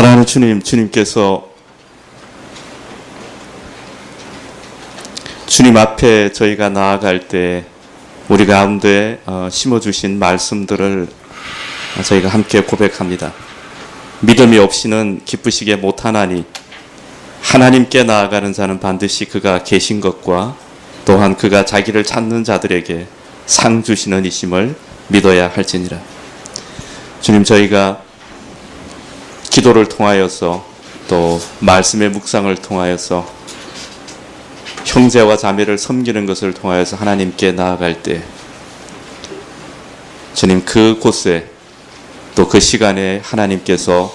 사랑하는 주님, 주님께서 주님 앞에 저희가 나아갈 때 우리 가운데 심어주신 말씀들을 저희가 함께 고백합니다. 믿음이 없이는 기쁘시게 못하나니 하나님께 나아가는 자는 반드시 그가 계신 것과 또한 그가 자기를 찾는 자들에게 상 주시는 이심을 믿어야 할지니라. 주님, 저희가 기도를 통하여서 또 말씀의 묵상을 통하여서 형제와 자매를 섬기는 것을 통하여서 하나님께 나아갈 때 주님, 그곳에 또 그 시간에 하나님께서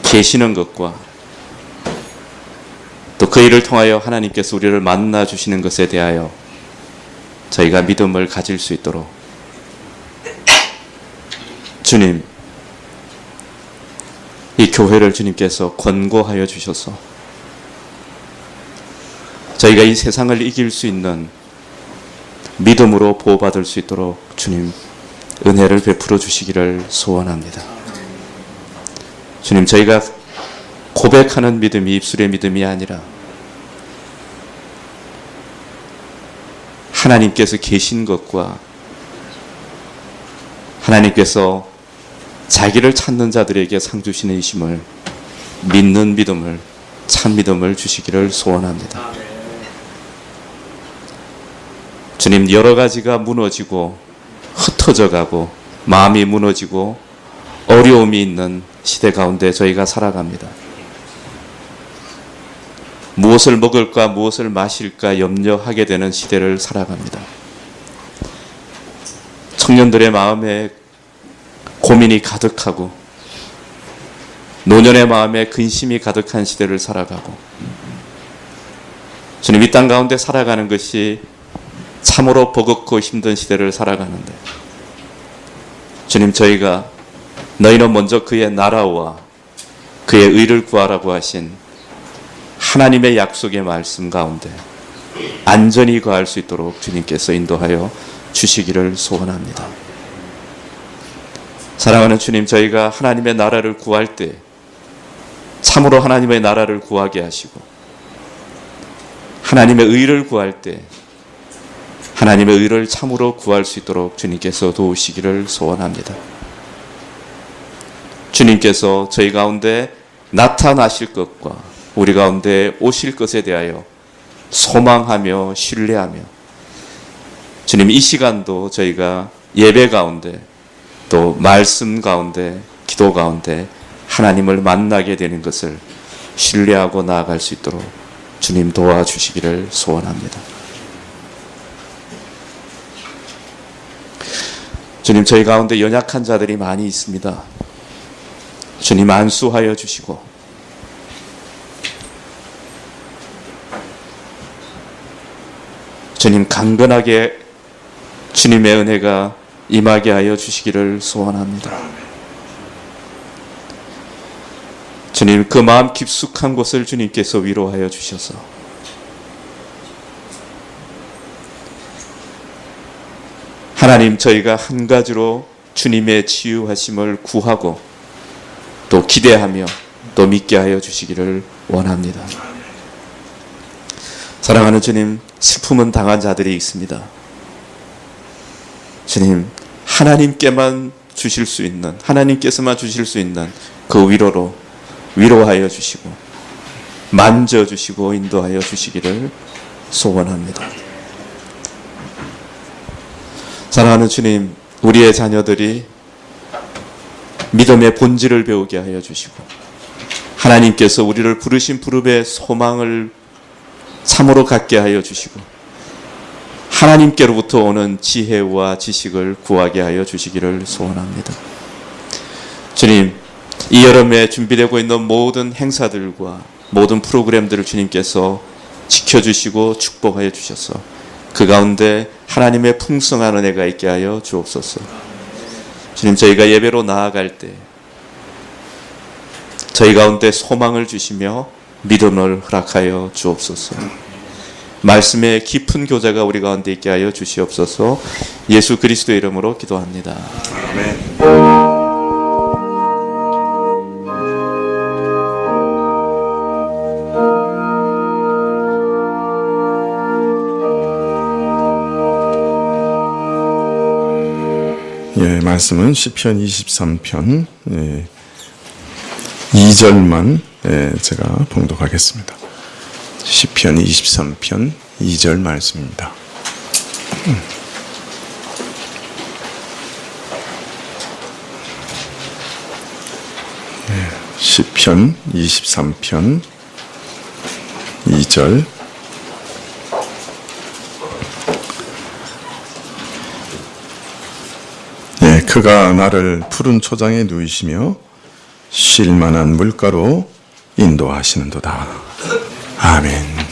계시는 것과 또 그 일을 통하여 하나님께서 우리를 만나 주시는 것에 대하여 저희가 믿음을 가질 수 있도록 주님, 이 교회를 주님께서 권고하여 주셔서 저희가 이 세상을 이길 수 있는 믿음으로 보호받을 수 있도록 주님 은혜를 베풀어 주시기를 소원합니다. 주님, 저희가 고백하는 믿음이 입술의 믿음이 아니라 하나님께서 계신 것과 하나님께서 자기를 찾는 자들에게 상 주시는 이심을 믿는 믿음을, 참 믿음을 주시기를 소원합니다. 주님, 여러 가지가 무너지고 흩어져 가고 마음이 무너지고 어려움이 있는 시대 가운데 저희가 살아갑니다. 무엇을 먹을까 무엇을 마실까 염려하게 되는 시대를 살아갑니다. 청년들의 마음에 고민이 가득하고 노년의 마음에 근심이 가득한 시대를 살아가고 주님, 이 땅 가운데 살아가는 것이 참으로 버겁고 힘든 시대를 살아가는데 주님, 저희가 너희는 먼저 그의 나라와 그의 의를 구하라고 하신 하나님의 약속의 말씀 가운데 안전히 거할 수 있도록 주님께서 인도하여 주시기를 소원합니다. 사랑하는 주님, 저희가 하나님의 나라를 구할 때 참으로 하나님의 나라를 구하게 하시고 하나님의 의를 구할 때 하나님의 의를 참으로 구할 수 있도록 주님께서 도우시기를 소원합니다. 주님께서 저희 가운데 나타나실 것과 우리 가운데 오실 것에 대하여 소망하며 신뢰하며 주님, 이 시간도 저희가 예배 가운데 또 말씀 가운데 기도 가운데 하나님을 만나게 되는 것을 신뢰하고 나아갈 수 있도록 주님 도와주시기를 소원합니다. 주님, 저희 가운데 연약한 자들이 많이 있습니다. 주님, 안수하여 주시고 주님, 강건하게 주님의 은혜가 임하게 하여 주시기를 소원합니다. 주님, 그 마음 깊숙한 곳을 주님께서 위로하여 주셔서 하나님, 저희가 한 가지로 주님의 치유하심을 구하고 또 기대하며 또 믿게 하여 주시기를 원합니다. 사랑하는 주님, 슬픔은 당한 자들이 있습니다. 주님, 하나님께만 주실 수 있는, 하나님께서만 주실 수 있는 그 위로로 위로하여 주시고 만져주시고 인도하여 주시기를 소원합니다. 사랑하는 주님, 우리의 자녀들이 믿음의 본질을 배우게 하여 주시고 하나님께서 우리를 부르신 부름의 소망을 참으로 갖게 하여 주시고 하나님께로부터 오는 지혜와 지식을 구하게 하여 주시기를 소원합니다. 주님, 이 여름에 준비되고 있는 모든 행사들과 모든 프로그램들을 주님께서 지켜주시고 축복하여 주셔서 그 가운데 하나님의 풍성한 은혜가 있게 하여 주옵소서. 주님, 저희가 예배로 나아갈 때 저희 가운데 소망을 주시며 믿음을 허락하여 주옵소서. 말씀의 깊은 교제가 우리 가운데 있게 하여 주시옵소서. 예수 그리스도의 이름으로 기도합니다. 아멘. 말씀은 시편 23편 2절만 제가 봉독하겠습니다. 시편 23편 2절 말씀입니다. 시편 23편 2절. 그가 나를 푸른 초장에 누이시며 쉴 만한 물가로 인도하시는도다. 아멘.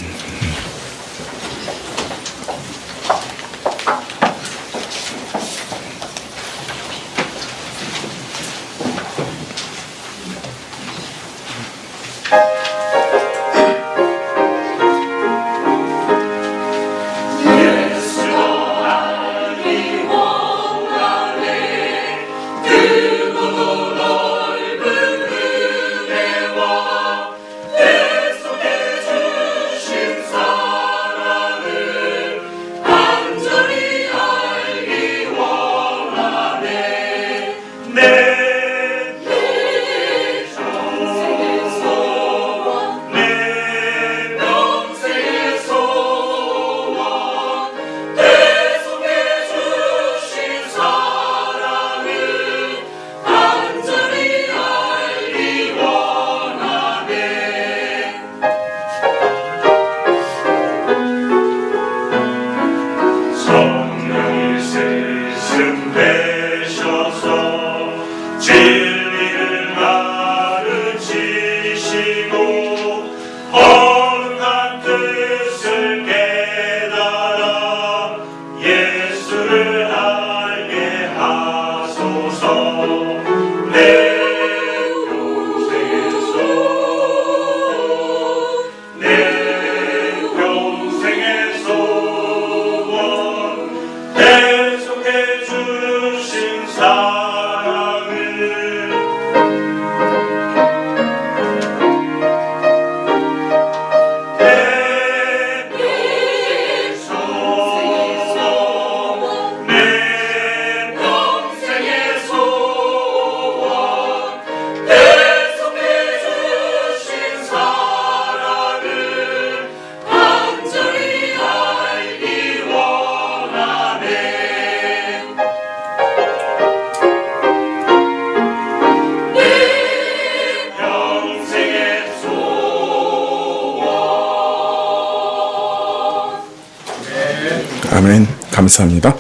아멘. 감사합니다.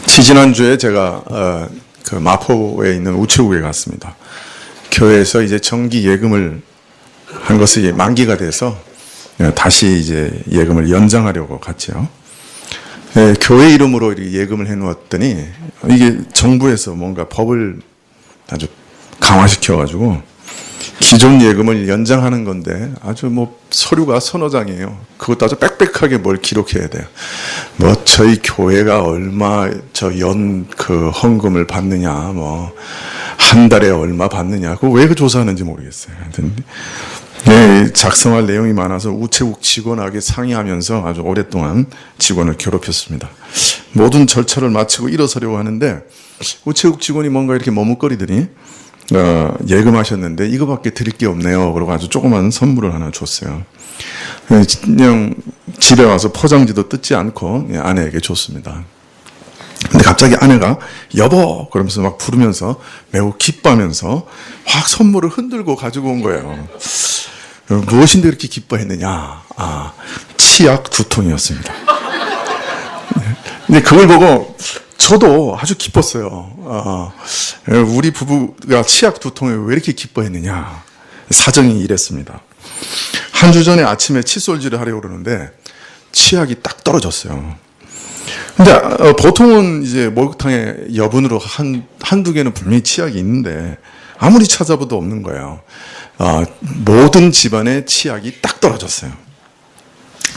지지난주에 제가 그 마포에 있는 우체국에 갔습니다. 교회에서 이제 정기 예금을 한 것이 만기가 돼서 다시 이제 예금을 연장하려고 갔죠. 교회 이름으로 예금을 해 놓았더니 이게 정부에서 뭔가 법을 아주 강화시켜가지고 기존 예금을 연장하는 건데 아주 뭐 서류가 서너 장이에요. 그것도 아주 빽빽하게 뭘 기록해야 돼요. 뭐 저희 교회가 얼마 저 연 그 헌금을 받느냐, 뭐 한 달에 얼마 받느냐, 그거 왜 그 조사하는지 모르겠어요. 네, 작성할 내용이 많아서 우체국 직원에게 상의하면서 아주 오랫동안 직원을 괴롭혔습니다. 모든 절차를 마치고 일어서려고 하는데 우체국 직원이 뭔가 이렇게 머뭇거리더니 예금하셨는데 이거밖에 드릴 게 없네요. 그러고 아주 조그만 선물을 하나 줬어요. 그냥 집에 와서 포장지도 뜯지 않고 아내에게 줬습니다. 근데 갑자기 아내가 여보 그러면서 막 부르면서 매우 기뻐하면서 확 선물을 흔들고 가지고 온 거예요. 무엇인데 그렇게 기뻐했느냐? 치약 2통이었습니다. 근데 그걸 보고 저도 아주 기뻤어요. 우리 부부가 치약 2통에 왜 이렇게 기뻐했느냐? 사정이 이랬습니다. 한 주 전에 아침에 칫솔질을 하려고 그러는데 치약이 딱 떨어졌어요. 근데 보통은 이제 목욕탕에 여분으로 한두 개는 분명히 치약이 있는데 아무리 찾아봐도 없는 거예요. 모든 집안에 치약이 딱 떨어졌어요.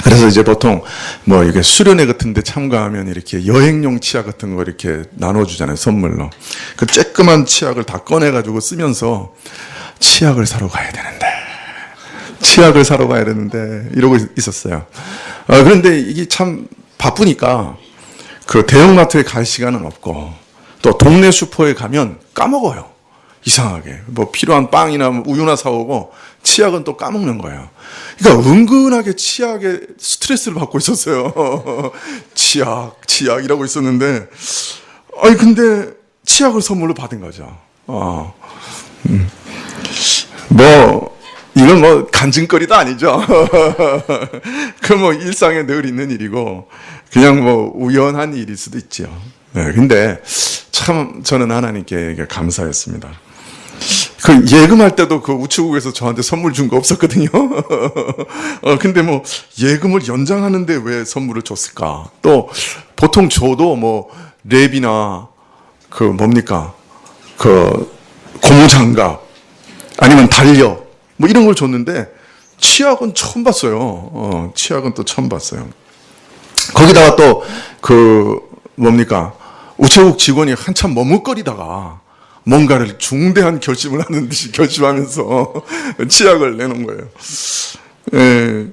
그래서 이제 보통 뭐 이게 수련회 같은 데 참가하면 이렇게 여행용 치약 같은 거 이렇게 나눠주잖아요, 선물로. 그 쬐끄만 치약을 다 꺼내가지고 쓰면서 치약을 사러 가야 되는데 이러고 있었어요. 그런데 이게 참 바쁘니까 그 대형마트에 갈 시간은 없고 또 동네 슈퍼에 가면 까먹어요. 이상하게. 뭐 필요한 빵이나 우유나 사오고 치약은 또 까먹는 거예요. 그러니까 은근하게 치약에 스트레스를 받고 있었어요. 치약 이라고 있었는데, 아니 근데 치약을 선물로 받은 거죠. 뭐 이건 뭐 간증거리도 아니죠. 그 뭐 일상에 늘 있는 일이고 그냥 뭐 우연한 일일 수도 있죠. 네, 근데 참 저는 하나님께 감사했습니다. 그 예금할 때도 그 우체국에서 저한테 선물 준 거 없었거든요. 근데 뭐 예금을 연장하는데 왜 선물을 줬을까? 또 보통 줘도 뭐 랩이나 그 뭡니까? 그 고무장갑 아니면 달력 뭐 이런 걸 줬는데 치약은 처음 봤어요. 치약은 또 처음 봤어요. 거기다가 또 그 뭡니까? 우체국 직원이 한참 머뭇거리다가 뭔가를 중대한 결심을 하는 듯이 결심하면서 치약을 내놓은 거예요. 예.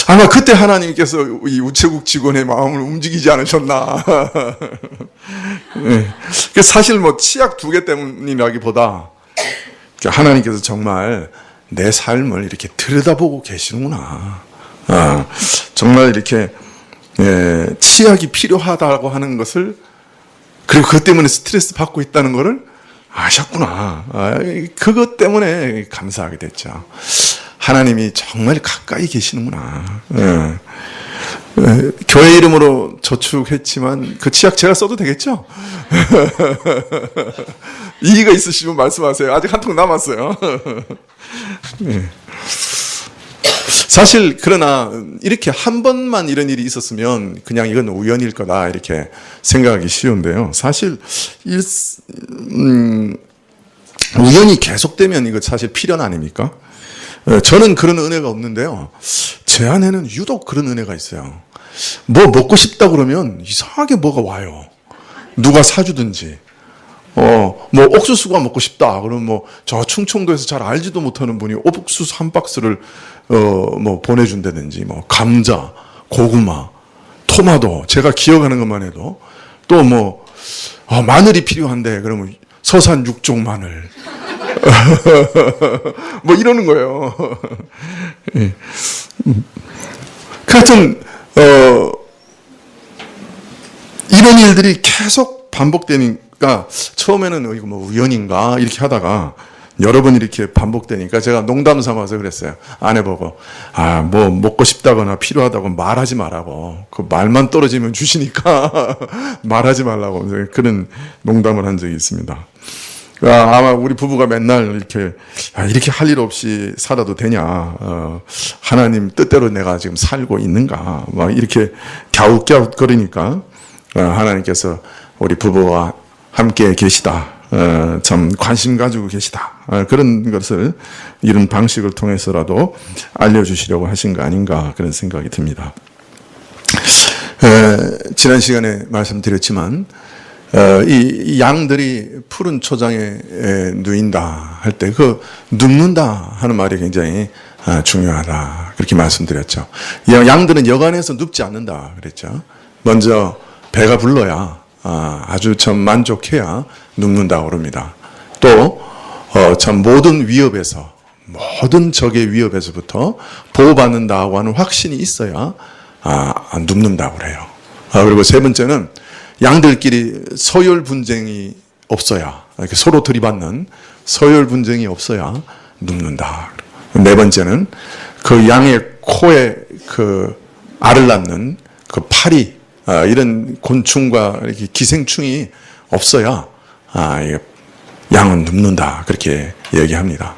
아마 그때 하나님께서 이 우체국 직원의 마음을 움직이지 않으셨나. 예. 사실 뭐 치약 2개 때문이라기보다 하나님께서 정말 내 삶을 이렇게 들여다보고 계시는구나. 정말 이렇게 치약이 필요하다고 하는 것을 그리고 그것 때문에 스트레스 받고 있다는 것을 아셨구나. 그것 때문에 감사하게 됐죠. 하나님이 정말 가까이 계시는구나. 교회 이름으로 저축했지만 그 치약 제가 써도 되겠죠? 이의가 있으시면 말씀하세요. 아직 한 통 남았어요. 사실 그러나 이렇게 한 번만 이런 일이 있었으면 그냥 이건 우연일 거다 이렇게 생각하기 쉬운데요. 사실 우연이 계속되면 이거 사실 필연 아닙니까? 저는 그런 은혜가 없는데요. 제 안에는 유독 그런 은혜가 있어요. 뭐 먹고 싶다 그러면 이상하게 뭐가 와요. 누가 사주든지. 뭐 옥수수가 먹고 싶다. 그러면 뭐 저 충청도에서 잘 알지도 못하는 분이 옥수수 한 박스를 뭐 보내준다든지, 뭐 감자, 고구마, 토마토, 제가 기억하는 것만 해도 또 뭐 마늘이 필요한데 그러면 서산 6종 마늘. 뭐 이러는 거예요. 하여튼 이런 일들이 계속 반복되니까 처음에는 이거 뭐 우연인가 이렇게 하다가 여러 번 이렇게 반복되니까 제가 농담 삼아서 그랬어요. 아내 보고 뭐 먹고 싶다거나 필요하다고 말하지 말라고. 그 말만 떨어지면 주시니까 말하지 말라고 그런 농담을 한 적이 있습니다. 아마 우리 부부가 맨날 이렇게 할 일 없이 살아도 되냐, 하나님 뜻대로 내가 지금 살고 있는가, 막 이렇게 갸웃갸웃거리니까 하나님께서 우리 부부와 함께 계시다, 참 관심 가지고 계시다, 그런 것을 이런 방식을 통해서라도 알려주시려고 하신 거 아닌가 그런 생각이 듭니다. 지난 시간에 말씀드렸지만 이 양들이 푸른 초장에 누인다 할 때 그 눕는다 하는 말이 굉장히 중요하다 그렇게 말씀드렸죠. 양들은 여간에서 눕지 않는다 그랬죠. 먼저 배가 불러야 아주 참 만족해야 눕는다고 그럽니다. 또 참 모든 위협에서 모든 적의 위협에서부터 보호받는다고 하는 확신이 있어야 눕는다고 그래요. 그리고 세 번째는 양들끼리 서열 분쟁이 없어야, 이렇게 서로 들이받는 서열 분쟁이 없어야 눕는다. 네 번째는 그 양의 코에 그 알을 낳는 그 파리, 이런 곤충과 이렇게 기생충이 없어야 양은 눕는다. 그렇게 얘기합니다.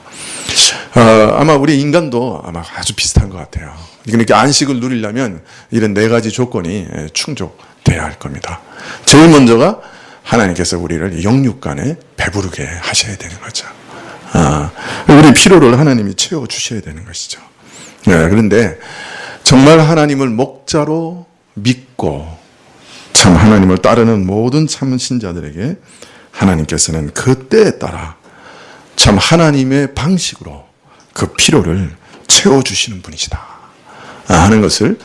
아마 우리 인간도 아마 아주 비슷한 것 같아요. 그러니까 안식을 누리려면 이런 4가지 조건이 충족돼야 할 겁니다. 제일 먼저가 하나님께서 우리를 영육간에 배부르게 하셔야 되는 거죠. 우리 필요를 하나님이 채워주셔야 되는 것이죠. 그런데 정말 하나님을 목자로 믿고 참 하나님을 따르는 모든 참 신자들에게 하나님께서는 그 때에 따라 참 하나님의 방식으로 그 필요를 채워주시는 분이시다 하는 것을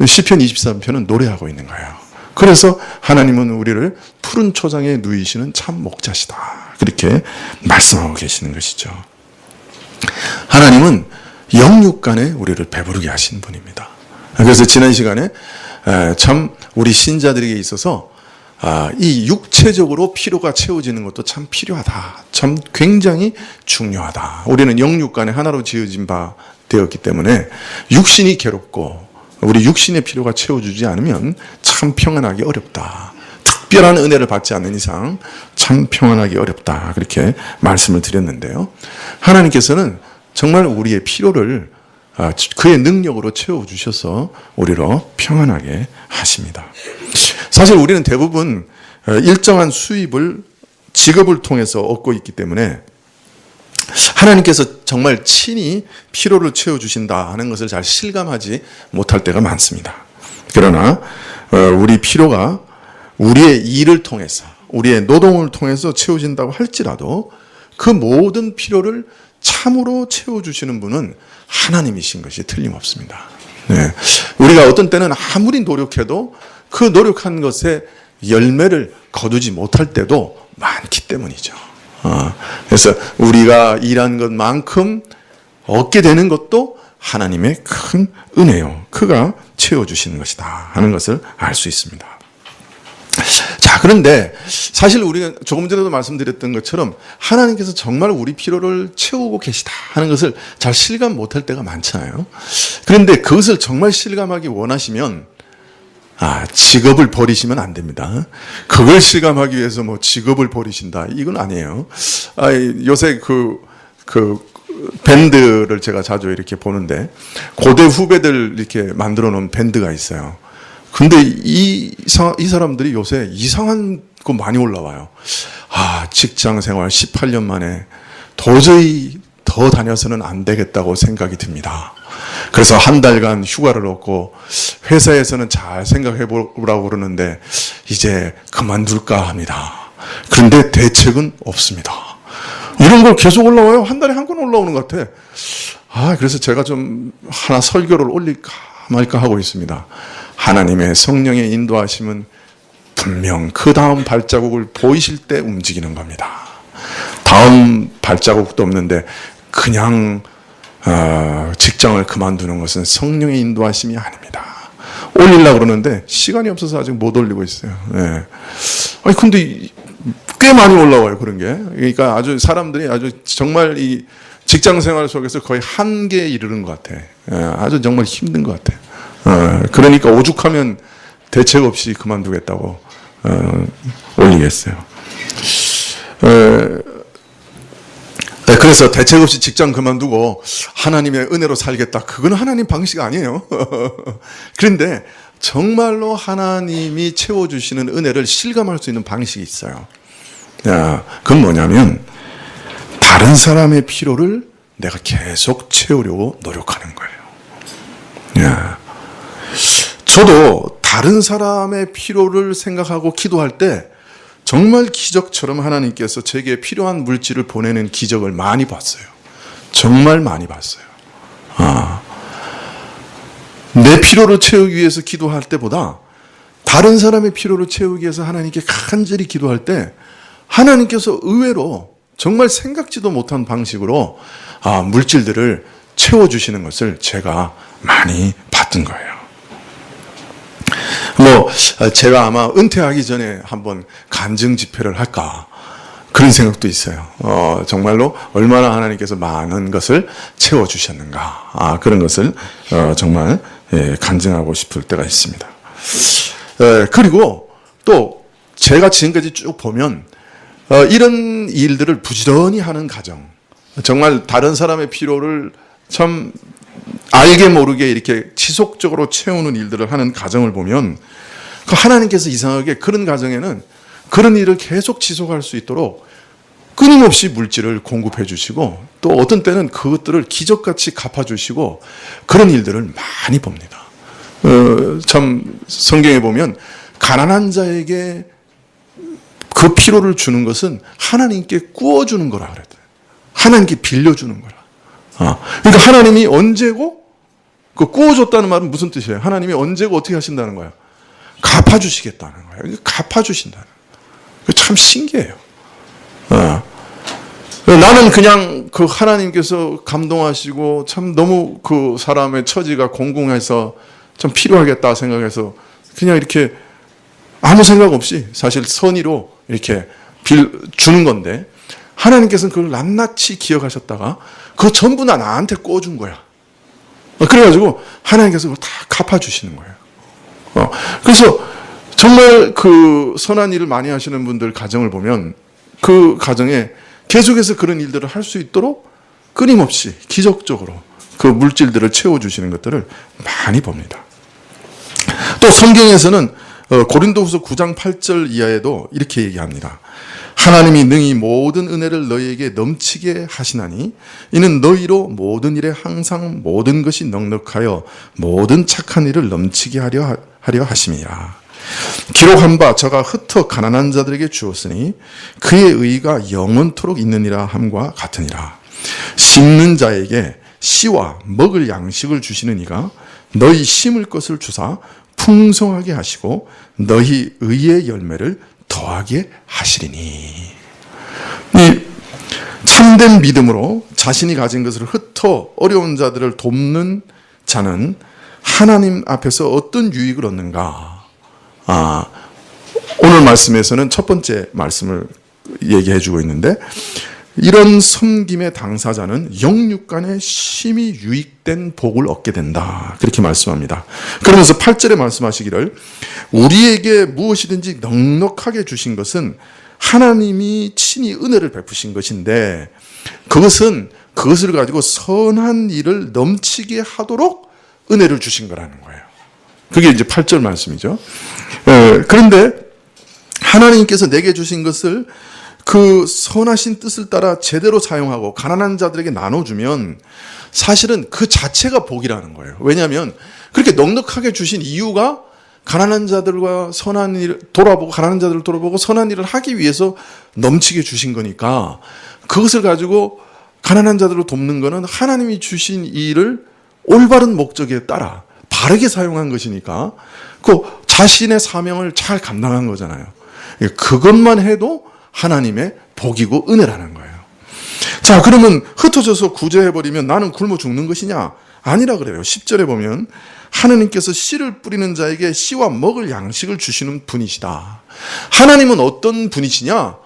시편 23편은 노래하고 있는 거예요. 그래서 하나님은 우리를 푸른 초장에 누이시는 참 목자시다. 그렇게 말씀하고 계시는 것이죠. 하나님은 영육간에 우리를 배부르게 하신 분입니다. 그래서 지난 시간에 참 우리 신자들에게 있어서 이 육체적으로 피로가 채워지는 것도 참 필요하다. 참 굉장히 중요하다. 우리는 영육간에 하나로 지어진 바 되었기 때문에 육신이 괴롭고 우리 육신의 필요가 채워주지 않으면 참 평안하기 어렵다. 특별한 은혜를 받지 않는 이상 참 평안하기 어렵다. 그렇게 말씀을 드렸는데요. 하나님께서는 정말 우리의 필요를 그의 능력으로 채워주셔서 우리로 평안하게 하십니다. 사실 우리는 대부분 일정한 수입을 직업을 통해서 얻고 있기 때문에 하나님께서 정말 친히 필요를 채워주신다 하는 것을 잘 실감하지 못할 때가 많습니다. 그러나 우리 필요가 우리의 일을 통해서 우리의 노동을 통해서 채워진다고 할지라도 그 모든 필요를 참으로 채워주시는 분은 하나님이신 것이 틀림없습니다. 네. 우리가 어떤 때는 아무리 노력해도 그 노력한 것에 열매를 거두지 못할 때도 많기 때문이죠. 그래서 우리가 일한 것만큼 얻게 되는 것도 하나님의 큰 은혜요. 그가 채워주시는 것이다 하는 것을 알 수 있습니다. 자, 그런데 사실 우리가 조금 전에도 말씀드렸던 것처럼 하나님께서 정말 우리 필요를 채우고 계시다 하는 것을 잘 실감 못할 때가 많잖아요. 그런데 그것을 정말 실감하기 원하시면 직업을 버리시면 안 됩니다. 그걸 실감하기 위해서 뭐 직업을 버리신다. 이건 아니에요. 요새 그 밴드를 제가 자주 이렇게 보는데 고대 후배들 이렇게 만들어 놓은 밴드가 있어요. 근데 이 사람들이 요새 이상한 거 많이 올라와요. 직장 생활 18년 만에 도저히 더 다녀서는 안 되겠다고 생각이 듭니다. 그래서 한 달간 휴가를 얻고 회사에서는 잘 생각해 보라고 그러는데 이제 그만둘까 합니다. 그런데 대책은 없습니다. 이런 걸 계속 올라와요. 한 달에 한 건 올라오는 것 같아. 그래서 제가 좀 하나 설교를 올릴까 말까 하고 있습니다. 하나님의 성령의 인도하심은 분명 그 다음 발자국을 보이실 때 움직이는 겁니다. 다음 발자국도 없는데 그냥 직장을 그만두는 것은 성령의 인도하심이 아닙니다. 올리려고 그러는데 시간이 없어서 아직 못 올리고 있어요. 네. 근데 꽤 많이 올라와요, 그런 게. 그러니까 아주 사람들이 아주 정말 이 직장 생활 속에서 거의 한계에 이르는 것 같아. 아주 정말 힘든 것 같아. 그러니까 오죽하면 대책 없이 그만두겠다고 올리겠어요. 그래서 대책 없이 직장 그만두고 하나님의 은혜로 살겠다. 그건 하나님 방식 아니에요. 그런데 정말로 하나님이 채워주시는 은혜를 실감할 수 있는 방식이 있어요. 그건 뭐냐면 다른 사람의 필요를 내가 계속 채우려고 노력하는 거예요. 저도 다른 사람의 필요를 생각하고 기도할 때 정말 기적처럼 하나님께서 제게 필요한 물질을 보내는 기적을 많이 봤어요. 정말 많이 봤어요. 내 필요를 채우기 위해서 기도할 때보다 다른 사람의 필요를 채우기 위해서 하나님께 간절히 기도할 때 하나님께서 의외로 정말 생각지도 못한 방식으로 물질들을 채워주시는 것을 제가 많이 봤던 거예요. 제가 아마 은퇴하기 전에 한번 간증 집회를 할까 그런 생각도 있어요. 정말로 얼마나 하나님께서 많은 것을 채워주셨는가 그런 것을 정말 간증하고 싶을 때가 있습니다. 그리고 또 제가 지금까지 쭉 보면 이런 일들을 부지런히 하는 가정, 정말 다른 사람의 필요를 참 알게 모르게 이렇게 지속적으로 채우는 일들을 하는 가정을 보면 하나님께서 이상하게 그런 가정에는 그런 일을 계속 지속할 수 있도록 끊임없이 물질을 공급해 주시고 또 어떤 때는 그것들을 기적같이 갚아주시고 그런 일들을 많이 봅니다. 참 성경에 보면 가난한 자에게 그 필요를 주는 것은 하나님께 구워주는 거라 그래요. 하나님께 빌려주는 거라. 그러니까 하나님이 언제고 그 구워줬다는 말은 무슨 뜻이에요? 하나님이 언제고 어떻게 하신다는 거예요? 갚아주시겠다는 거예요. 갚아주신다는 거예요. 참 신기해요. 나는 그냥 그 하나님께서 감동하시고 참 너무 그 사람의 처지가 공공해서 좀 필요하겠다 생각해서 그냥 이렇게 아무 생각 없이 사실 선의로 이렇게 주는 건데 하나님께서는 그걸 낱낱이 기억하셨다가 그거 전부 다 나한테 꿔준 거야. 그래가지고 하나님께서 그걸 다 갚아주시는 거예요. 그래서 정말 그 선한 일을 많이 하시는 분들 가정을 보면 그 가정에 계속해서 그런 일들을 할 수 있도록 끊임없이 기적적으로 그 물질들을 채워주시는 것들을 많이 봅니다. 또 성경에서는 고린도후서 9장 8절 이하에도 이렇게 얘기합니다. 하나님이 능히 모든 은혜를 너희에게 넘치게 하시나니 이는 너희로 모든 일에 항상 모든 것이 넉넉하여 모든 착한 일을 넘치게 하려 하심이라. 기록한 바 저가 흩어 가난한 자들에게 주었으니 그의 의가 영원토록 있느니라 함과 같으니라. 심는 자에게 씨와 먹을 양식을 주시는 이가 너희 심을 것을 주사 풍성하게 하시고 너희 의의 열매를 더하게 하시리니. 이 참된 믿음으로 자신이 가진 것을 흩어 어려운 자들을 돕는 자는 하나님 앞에서 어떤 유익을 얻는가? 오늘 말씀에서는 첫 번째 말씀을 얘기해 주고 있는데 이런 섬김의 당사자는 영육간에 심히 유익된 복을 얻게 된다. 그렇게 말씀합니다. 그러면서 8절에 말씀하시기를 우리에게 무엇이든지 넉넉하게 주신 것은 하나님이 친히 은혜를 베푸신 것인데 그것을 가지고 선한 일을 넘치게 하도록 은혜를 주신 거라는 거예요. 그게 이제 8절 말씀이죠. 그런데 하나님께서 내게 주신 것을 그 선하신 뜻을 따라 제대로 사용하고 가난한 자들에게 나눠주면 사실은 그 자체가 복이라는 거예요. 왜냐하면 그렇게 넉넉하게 주신 이유가 가난한 자들과 선한 일 돌아보고 가난한 자들을 돌아보고 선한 일을 하기 위해서 넘치게 주신 거니까 그것을 가지고 가난한 자들을 돕는 거는 하나님이 주신 일을 올바른 목적에 따라 바르게 사용한 것이니까 그 자신의 사명을 잘 감당한 거잖아요. 그것만 해도 하나님의 복이고 은혜라는 거예요. 자, 그러면 흩어져서 구제해버리면 나는 굶어 죽는 것이냐? 아니라 그래요. 10절에 보면 하나님께서 씨를 뿌리는 자에게 씨와 먹을 양식을 주시는 분이시다. 하나님은 어떤 분이시냐?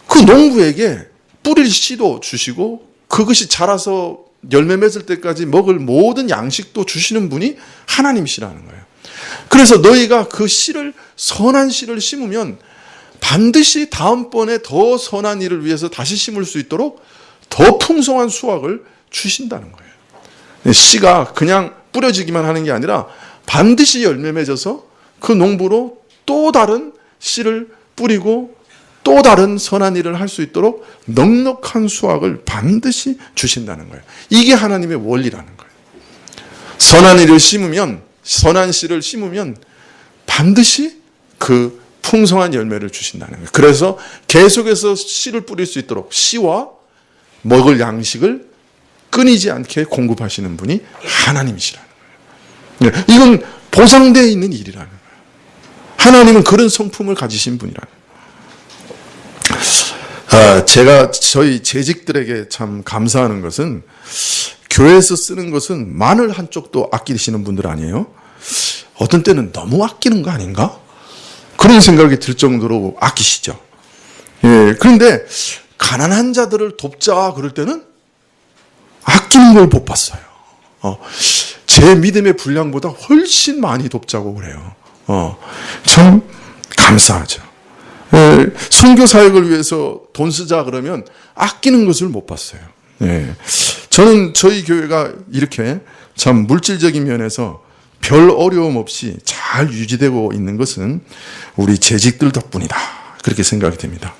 그 농부에게 뿌릴 씨도 주시고 그것이 자라서 열매 맺을 때까지 먹을 모든 양식도 주시는 분이 하나님이시라는 거예요. 그래서 너희가 그 씨를 선한 씨를 심으면 반드시 다음번에 더 선한 일을 위해서 다시 심을 수 있도록 더 풍성한 수확을 주신다는 거예요. 씨가 그냥 뿌려지기만 하는 게 아니라 반드시 열매 맺어서 그 농부로 또 다른 씨를 뿌리고 또 다른 선한 일을 할 수 있도록 넉넉한 수확을 반드시 주신다는 거예요. 이게 하나님의 원리라는 거예요. 선한 일을 심으면, 선한 씨를 심으면 반드시 그 풍성한 열매를 주신다는 거예요. 그래서 계속해서 씨를 뿌릴 수 있도록 씨와 먹을 양식을 끊이지 않게 공급하시는 분이 하나님이시라는 거예요. 이건 보장되어 있는 일이라는 거예요. 하나님은 그런 성품을 가지신 분이라는 거예요. 제가 저희 재직들에게 참 감사하는 것은 교회에서 쓰는 것은 마늘 한쪽도 아끼시는 분들 아니에요? 어떤 때는 너무 아끼는 거 아닌가? 그런 생각이 들 정도로 아끼시죠. 예, 그런데 가난한 자들을 돕자 그럴 때는 아끼는 걸 못 봤어요. 제 믿음의 분량보다 훨씬 많이 돕자고 그래요. 참 감사하죠. 선교 사역을 위해서 돈 쓰자 그러면 아끼는 것을 못 봤어요. 저는 저희 교회가 이렇게 참 물질적인 면에서 별 어려움 없이 잘 유지되고 있는 것은 우리 재직들 덕분이다. 그렇게 생각이 됩니다.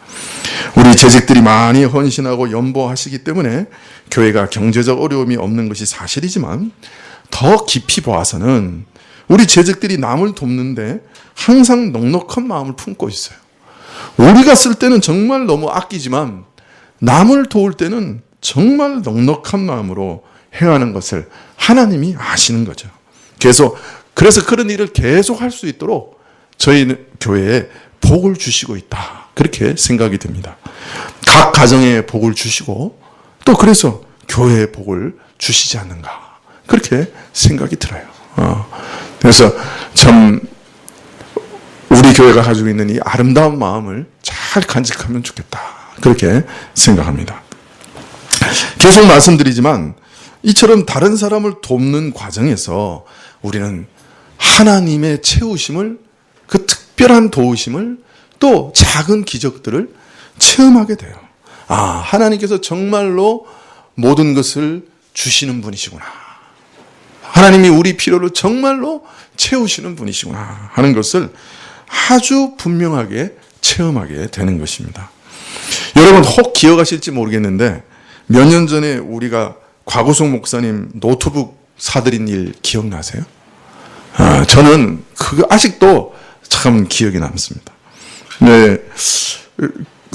우리 재직들이 많이 헌신하고 연보하시기 때문에 교회가 경제적 어려움이 없는 것이 사실이지만 더 깊이 보아서는 우리 재직들이 남을 돕는데 항상 넉넉한 마음을 품고 있어요. 우리가 쓸 때는 정말 너무 아끼지만 남을 도울 때는 정말 넉넉한 마음으로 행하는 것을 하나님이 아시는 거죠. 그래서 그런 일을 계속 할 수 있도록 저희 교회에 복을 주시고 있다. 그렇게 생각이 듭니다. 각 가정에 복을 주시고 또 그래서 교회에 복을 주시지 않는가. 그렇게 생각이 들어요. 그래서 참 우리 교회가 가지고 있는 이 아름다운 마음을 잘 간직하면 좋겠다. 그렇게 생각합니다. 계속 말씀드리지만 이처럼 다른 사람을 돕는 과정에서 우리는 하나님의 채우심을, 그 특별한 도우심을, 또 작은 기적들을 체험하게 돼요. 하나님께서 정말로 모든 것을 주시는 분이시구나. 하나님이 우리 필요를 정말로 채우시는 분이시구나 하는 것을 아주 분명하게 체험하게 되는 것입니다. 여러분 혹 기억하실지 모르겠는데 몇 년 전에 우리가 곽우성 목사님 노트북 사드린 일 기억나세요? 저는 그거 아직도 참 기억이 남습니다. 네,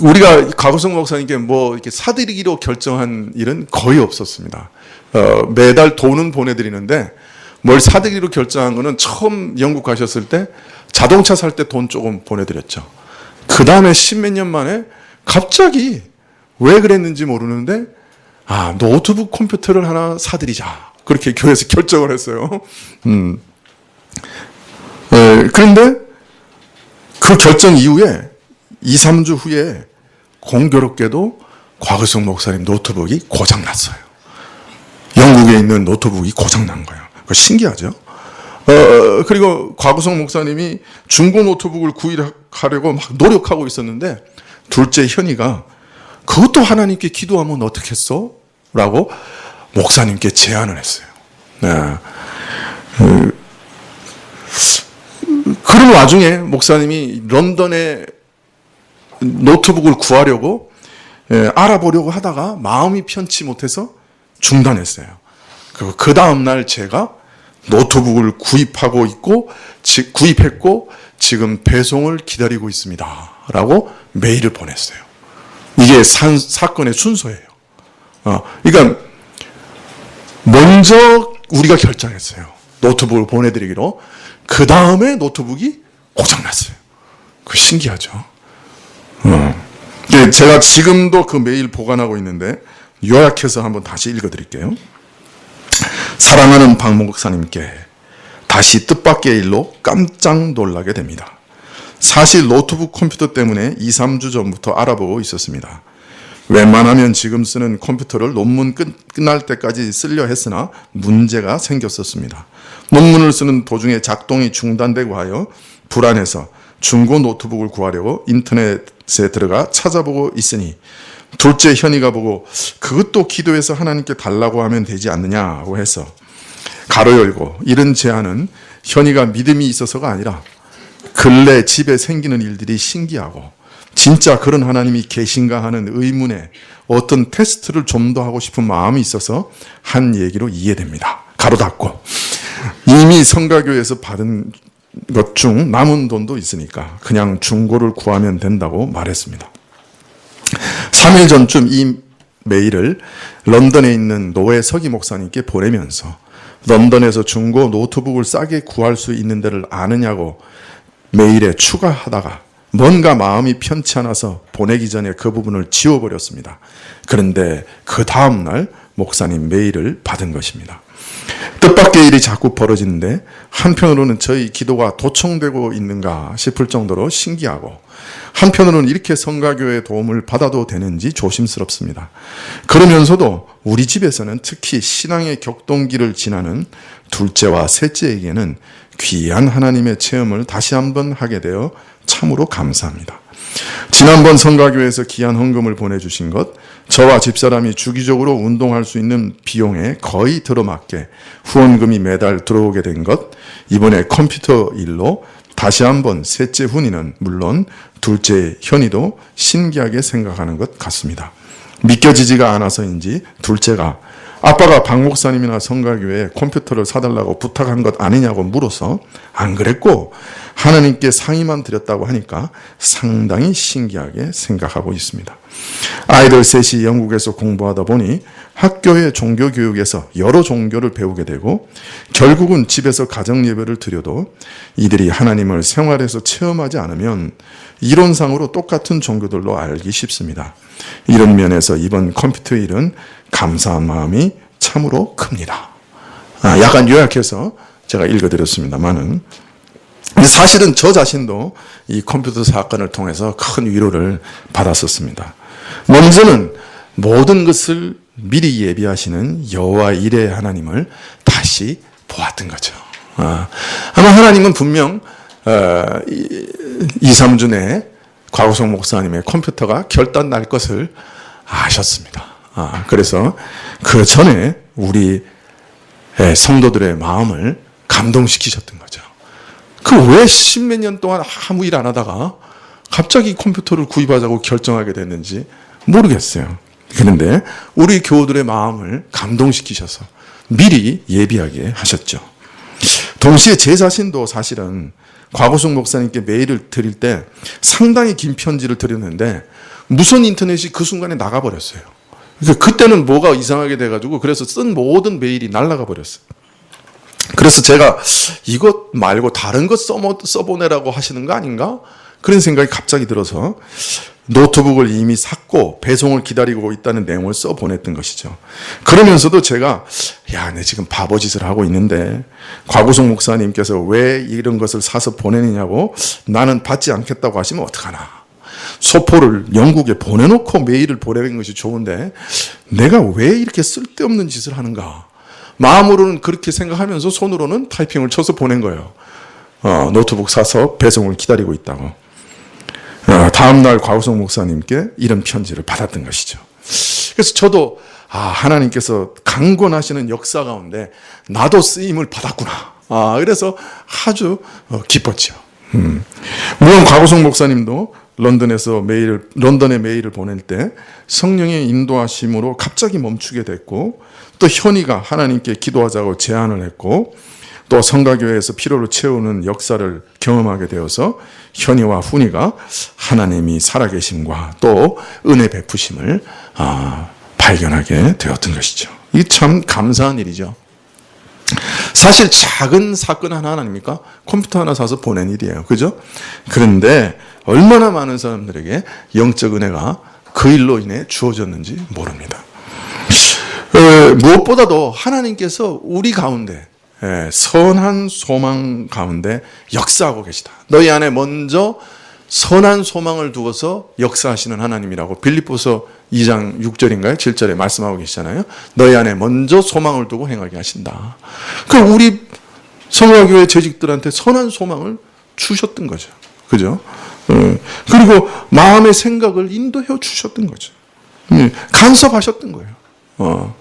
우리가 곽우성 목사님께 뭐 이렇게 사드리기로 결정한 일은 거의 없었습니다. 매달 돈은 보내드리는데 뭘 사드리기로 결정한 거는 처음 영국 가셨을 때 자동차 살 때 돈 조금 보내드렸죠. 그 다음에 십몇 년 만에 갑자기 왜 그랬는지 모르는데 노트북 컴퓨터를 하나 사드리자. 그렇게 교회에서 결정을 했어요. 그런데 그 결정 이후에 2, 3주 후에 공교롭게도 곽우성 목사님 노트북이 고장났어요. 영국에 있는 노트북이 고장난 거예요. 그거 신기하죠? 그리고 곽우성 목사님이 중고 노트북을 구입하려고 막 노력하고 있었는데 둘째 현이가 그것도 하나님께 기도하면 어떻겠어? 라고 목사님께 제안을 했어요. 네. 그런 와중에 목사님이 런던에 노트북을 구하려고 알아보려고 하다가 마음이 편치 못해서 중단했어요. 그 다음날 제가 노트북을 구입했고 지금 배송을 기다리고 있습니다. 라고 메일을 보냈어요. 이게 사건의 순서예요. 그러니까 먼저 우리가 결정했어요. 노트북을 보내드리기로. 그 다음에 노트북이 고장났어요. 그 신기하죠. 제가 지금도 그 메일 보관하고 있는데 요약해서 한번 다시 읽어드릴게요. 사랑하는 박 목사님께 다시 뜻밖의 일로 깜짝 놀라게 됩니다. 사실 노트북 컴퓨터 때문에 2, 3주 전부터 알아보고 있었습니다. 웬만하면 지금 쓰는 컴퓨터를 논문 끝날 때까지 쓰려 했으나 문제가 생겼었습니다. 논문을 쓰는 도중에 작동이 중단되고 하여 불안해서 중고 노트북을 구하려고 인터넷에 들어가 찾아보고 있으니 둘째 현이가 보고 그것도 기도해서 하나님께 달라고 하면 되지 않느냐고 해서 가로 열고 이런 제안은 현이가 믿음이 있어서가 아니라 근래 집에 생기는 일들이 신기하고 진짜 그런 하나님이 계신가 하는 의문에 어떤 테스트를 좀 더 하고 싶은 마음이 있어서 한 얘기로 이해됩니다. 가로 닫고 이미 성가교에서 받은 것 중 남은 돈도 있으니까 그냥 중고를 구하면 된다고 말했습니다. 3일 전쯤 이 메일을 런던에 있는 노회 서기 목사님께 보내면서 런던에서 중고 노트북을 싸게 구할 수 있는 데를 아느냐고 메일에 추가하다가 뭔가 마음이 편치 않아서 보내기 전에 그 부분을 지워버렸습니다. 그런데 그 다음날 목사님 메일을 받은 것입니다. 뜻밖의 일이 자꾸 벌어지는데 한편으로는 저희 기도가 도청되고 있는가 싶을 정도로 신기하고 한편으로는 이렇게 성가교의 도움을 받아도 되는지 조심스럽습니다. 그러면서도 우리 집에서는 특히 신앙의 격동기를 지나는 둘째와 셋째에게는 귀한 하나님의 체험을 다시 한번 하게 되어 참으로 감사합니다. 지난번 성가교에서 귀한 헌금을 보내주신 것, 저와 집사람이 주기적으로 운동할 수 있는 비용에 거의 들어맞게 후원금이 매달 들어오게 된 것, 이번에 컴퓨터 일로 다시 한번 셋째 훈이는 물론 둘째 현이도 신기하게 생각하는 것 같습니다. 믿겨지지가 않아서인지 둘째가 아빠가 박 목사님이나 성가교회에 컴퓨터를 사달라고 부탁한 것 아니냐고 물어서 안 그랬고 하나님께 상의만 드렸다고 하니까 상당히 신기하게 생각하고 있습니다. 아이들 셋이 영국에서 공부하다 보니 학교의 종교교육에서 여러 종교를 배우게 되고 결국은 집에서 가정예배를 드려도 이들이 하나님을 생활에서 체험하지 않으면 이론상으로 똑같은 종교들로 알기 쉽습니다. 이런 면에서 이번 컴퓨터 일은 감사한 마음이 참으로 큽니다. 약간 요약해서 제가 읽어드렸습니다만은 사실은 저 자신도 이 컴퓨터 사건을 통해서 큰 위로를 받았었습니다. 먼저는 모든 것을 미리 예비하시는 여호와 이레 하나님을 다시 보았던 거죠. 아마 하나님은 분명 2, 3주 내에 곽우성 목사님의 컴퓨터가 결단 날 것을 아셨습니다. 그래서 그 전에 우리 성도들의 마음을 감동시키셨던 거죠. 그 왜 십몇 년 동안 아무 일 안 하다가 갑자기 컴퓨터를 구입하자고 결정하게 됐는지 모르겠어요. 그런데 우리 교우들의 마음을 감동시키셔서 미리 예비하게 하셨죠. 동시에 제 자신도 사실은 곽우승 목사님께 메일을 드릴 때 상당히 긴 편지를 드렸는데 무선 인터넷이 그 순간에 나가버렸어요. 그때는 뭐가 이상하게 돼가지고 그래서 쓴 모든 메일이 날아가 버렸어요. 그래서 제가 이것 말고 다른 것 써보내라고 하시는 거 아닌가? 그런 생각이 갑자기 들어서 노트북을 이미 샀고 배송을 기다리고 있다는 내용을 써보냈던 것이죠. 그러면서도 제가 내 지금 바보짓을 하고 있는데 곽우성 목사님께서 왜 이런 것을 사서 보내느냐고 나는 받지 않겠다고 하시면 어떡하나. 소포를 영국에 보내놓고 메일을 보내는 것이 좋은데 내가 왜 이렇게 쓸데없는 짓을 하는가. 마음으로는 그렇게 생각하면서 손으로는 타이핑을 쳐서 보낸 거예요. 노트북 사서 배송을 기다리고 있다고. 다음날 곽우성 목사님께 이런 편지를 받았던 것이죠. 그래서 저도 하나님께서 강권하시는 역사 가운데 나도 쓰임을 받았구나. 그래서 아주 기뻤죠. 물론 곽우성 목사님도 런던에 메일을 보낼 때 성령의 인도하심으로 갑자기 멈추게 됐고 또 현이가 하나님께 기도하자고 제안을 했고 또 성가교회에서 피로를 채우는 역사를 경험하게 되어서 현이와 훈이가 하나님이 살아계심과 또 은혜 베푸심을 발견하게 되었던 것이죠. 이게 참 감사한 일이죠. 사실 작은 사건 하나 아닙니까? 컴퓨터 하나 사서 보낸 일이에요. 그죠? 그런데 얼마나 많은 사람들에게 영적 은혜가 그 일로 인해 주어졌는지 모릅니다. 무엇보다도 하나님께서 우리 가운데 선한 소망 가운데 역사하고 계시다. 너희 안에 먼저 선한 소망을 두어서 역사하시는 하나님이라고 빌립보서 2장 6절인가요? 7절에 말씀하고 계시잖아요. 너희 안에 먼저 소망을 두고 행하게 하신다. 그럼 우리 성화교회 재직들한테 선한 소망을 주셨던 거죠. 그죠? 그리고 마음의 생각을 인도해 주셨던 거죠. 간섭하셨던 거예요.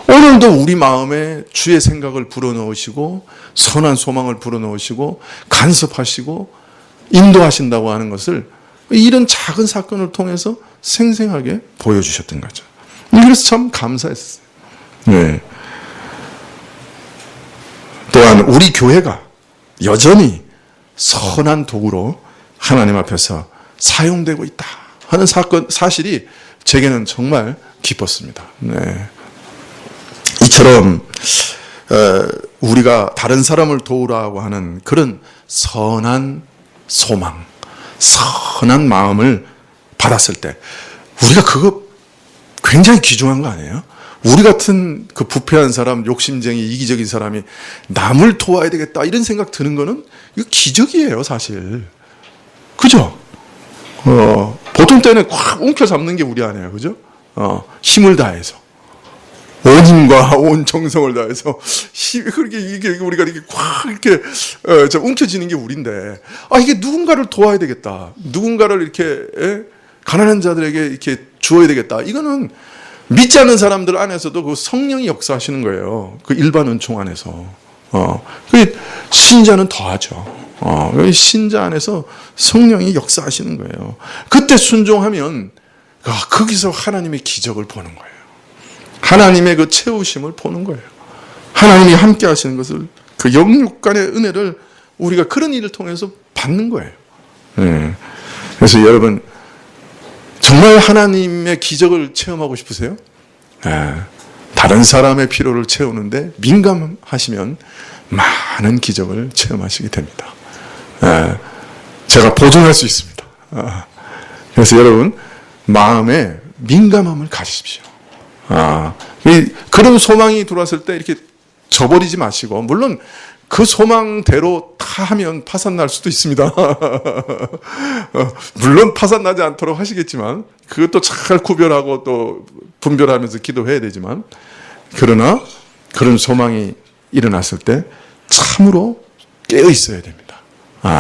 오늘도 우리 마음에 주의 생각을 불어넣으시고 선한 소망을 불어넣으시고 간섭하시고 인도하신다고 하는 것을 이런 작은 사건을 통해서 생생하게 보여주셨던 거죠. 그래서 참 감사했어요. 네. 또한 우리 교회가 여전히 선한 도구로 하나님 앞에서 사용되고 있다 하는 사실이 제게는 정말 기뻤습니다. 네. 이처럼 우리가 다른 사람을 도우라고 하는 그런 선한 소망, 선한 마음을 받았을 때 우리가 그거 굉장히 귀중한 거 아니에요? 우리 같은 그 부패한 사람, 욕심쟁이, 이기적인 사람이 남을 도와야 되겠다 이런 생각 드는 거는 이거 기적이에요, 사실. 그죠? 보통 때는 확 움켜잡는 게 우리 아니에요, 그죠? 힘을 다해서. 온 힘과 온 정성을 다해서 그렇게 이게 우리가 이렇게 확 이렇게 움켜쥐는 게 우리인데 이게 누군가를 도와야 되겠다, 누군가를 이렇게 가난한 자들에게 이렇게 주어야 되겠다. 이거는 믿지 않는 사람들 안에서도 그 성령이 역사하시는 거예요. 그 일반 은총 안에서. 그 신자는 더하죠. 신자 안에서 성령이 역사하시는 거예요. 그때 순종하면 거기서 하나님의 기적을 보는 거예요. 하나님의 그 채우심을 보는 거예요. 하나님이 함께 하시는 것을 그 영육간의 은혜를 우리가 그런 일을 통해서 받는 거예요. 그래서 여러분 정말 하나님의 기적을 체험하고 싶으세요? 다른 사람의 필요를 채우는데 민감하시면 많은 기적을 체험하시게 됩니다. 제가 보증할 수 있습니다. 그래서 여러분 마음에 민감함을 가지십시오. 그런 소망이 들어왔을 때 이렇게 저버리지 마시고, 물론 그 소망대로 다 하면 파산날 수도 있습니다. 물론 파산나지 않도록 하시겠지만 그것도 잘 구별하고 또 분별하면서 기도해야 되지만, 그러나 그런 소망이 일어났을 때 참으로 깨어 있어야 됩니다.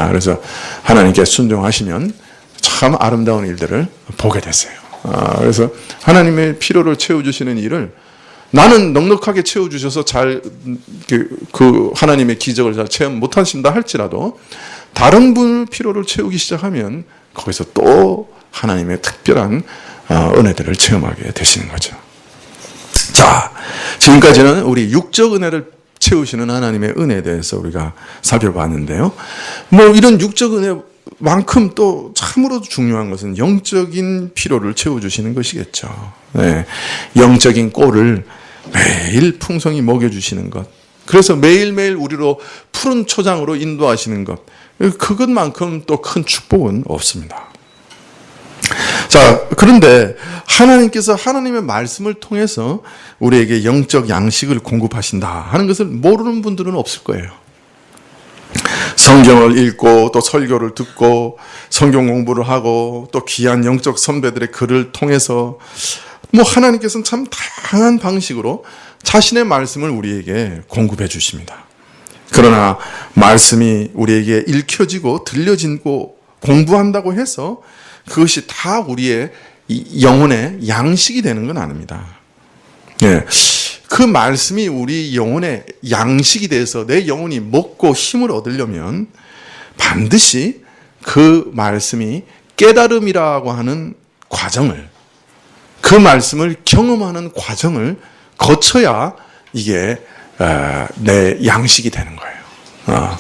그래서 하나님께 순종하시면 참 아름다운 일들을 보게 되세요. 그래서 하나님의 필요를 채워주시는 일을 나는 넉넉하게 채워주셔서 잘 그 하나님의 기적을 잘 체험 못하신다 할지라도 다른 분의 필요를 채우기 시작하면 거기서 또 하나님의 특별한 은혜들을 체험하게 되시는 거죠. 자, 지금까지는 우리 육적 은혜를 채우시는 하나님의 은혜에 대해서 우리가 살펴봤는데요. 이런 육적 은혜만큼 또 참으로 중요한 것은 영적인 필요를 채워주시는 것이겠죠. 영적인 꼴을 매일 풍성히 먹여주시는 것. 그래서 매일매일 우리로 푸른 초장으로 인도하시는 것. 그것만큼 또 큰 축복은 없습니다. 자, 그런데 하나님께서 하나님의 말씀을 통해서 우리에게 영적 양식을 공급하신다 하는 것을 모르는 분들은 없을 거예요. 성경을 읽고 또 설교를 듣고 성경 공부를 하고 또 귀한 영적 선배들의 글을 통해서 하나님께서는 참 다양한 방식으로 자신의 말씀을 우리에게 공급해 주십니다. 그러나 말씀이 우리에게 읽혀지고 들려지고 공부한다고 해서 그것이 다 우리의 영혼의 양식이 되는 건 아닙니다. 그 말씀이 우리 영혼의 양식이 돼서 내 영혼이 먹고 힘을 얻으려면 반드시 그 말씀이 깨달음이라고 하는 과정을, 그 말씀을 경험하는 과정을 거쳐야 이게 내 양식이 되는 거예요.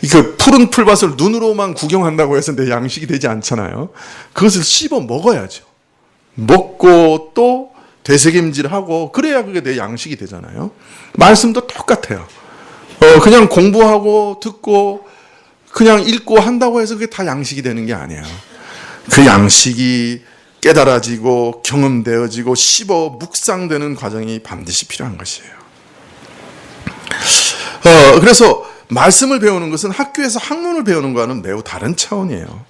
그 푸른 풀밭을 눈으로만 구경한다고 해서 내 양식이 되지 않잖아요. 그것을 씹어 먹어야죠. 먹고 또 되새김질하고 그래야 그게 내 양식이 되잖아요. 말씀도 똑같아요. 그냥 공부하고 듣고 그냥 읽고 한다고 해서 그게 다 양식이 되는 게 아니에요. 그 양식이 깨달아지고 경험되어지고 씹어 묵상되는 과정이 반드시 필요한 것이에요. 그래서 말씀을 배우는 것은 학교에서 학문을 배우는 것과는 매우 다른 차원이에요.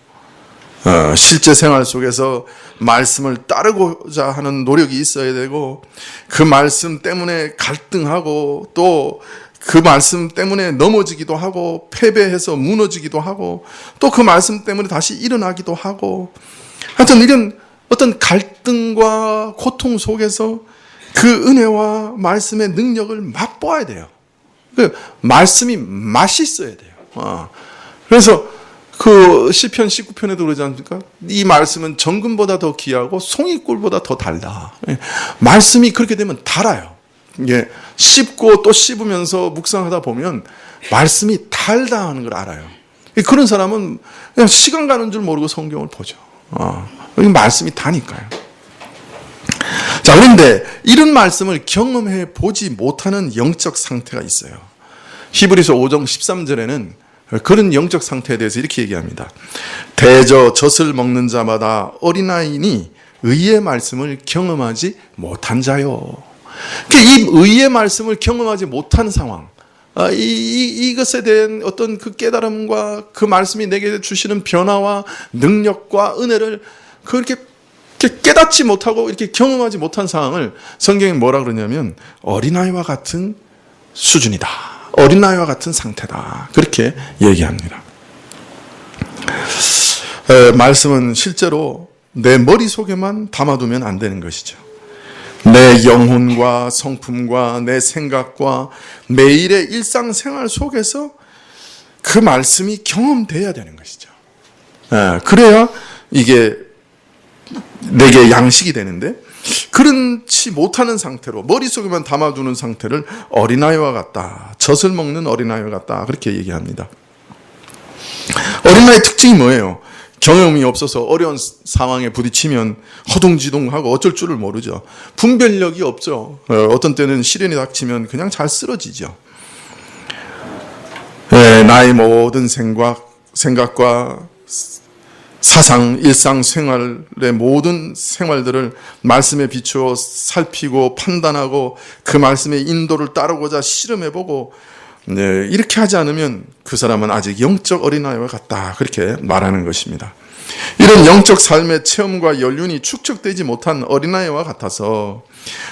실제 생활 속에서 말씀을 따르고자 하는 노력이 있어야 되고, 그 말씀 때문에 갈등하고 또 그 말씀 때문에 넘어지기도 하고 패배해서 무너지기도 하고 또 그 말씀 때문에 다시 일어나기도 하고, 하여튼 이런 어떤 갈등과 고통 속에서 그 은혜와 말씀의 능력을 맛보아야 돼요. 그 말씀이 맛있어야 돼요. 그래서 그 시편 19편에도 그러지 않습니까? 이 말씀은 정금보다 더 귀하고 송이꿀보다 더 달다. 말씀이 그렇게 되면 달아요. 이게 씹고 또 씹으면서 묵상하다 보면 말씀이 달다 하는 걸 알아요. 그런 사람은 그냥 시간 가는 줄 모르고 성경을 보죠. 말씀이 다니까요. 자, 그런데 이런 말씀을 경험해 보지 못하는 영적 상태가 있어요. 히브리서 5장 13절에는 그런 영적 상태에 대해서 이렇게 얘기합니다. 대저 젖을 먹는 자마다 어린아이니 의의 말씀을 경험하지 못한 자요. 이 의의 말씀을 경험하지 못한 상황, 이것에 대한 어떤 그 깨달음과 그 말씀이 내게 주시는 변화와 능력과 은혜를 그렇게 깨닫지 못하고 이렇게 경험하지 못한 상황을 성경이 뭐라 그러냐면 어린아이와 같은 수준이다. 어린아이와 같은 상태다. 그렇게 얘기합니다. 말씀은 실제로 내 머릿속에만 담아두면 안 되는 것이죠. 내 영혼과 성품과 내 생각과 매일의 일상생활 속에서 그 말씀이 경험돼야 되는 것이죠. 그래야 이게 내게 양식이 되는데, 그렇지 못하는 상태로 머릿속에만 담아두는 상태를 어린아이와 같다, 젖을 먹는 어린아이와 같다, 그렇게 얘기합니다. 어린아이의 특징이 뭐예요? 경험이 없어서 어려운 상황에 부딪히면 허둥지둥하고 어쩔 줄을 모르죠. 분별력이 없죠. 어떤 때는 시련이 닥치면 그냥 잘 쓰러지죠. 나의 모든 생각과 사상, 일상생활의 모든 생활들을 말씀에 비추어 살피고 판단하고 그 말씀의 인도를 따르고자 실험해보고 이렇게 하지 않으면 그 사람은 아직 영적 어린아이와 같다. 그렇게 말하는 것입니다. 이런 영적 삶의 체험과 연륜이 축적되지 못한 어린아이와 같아서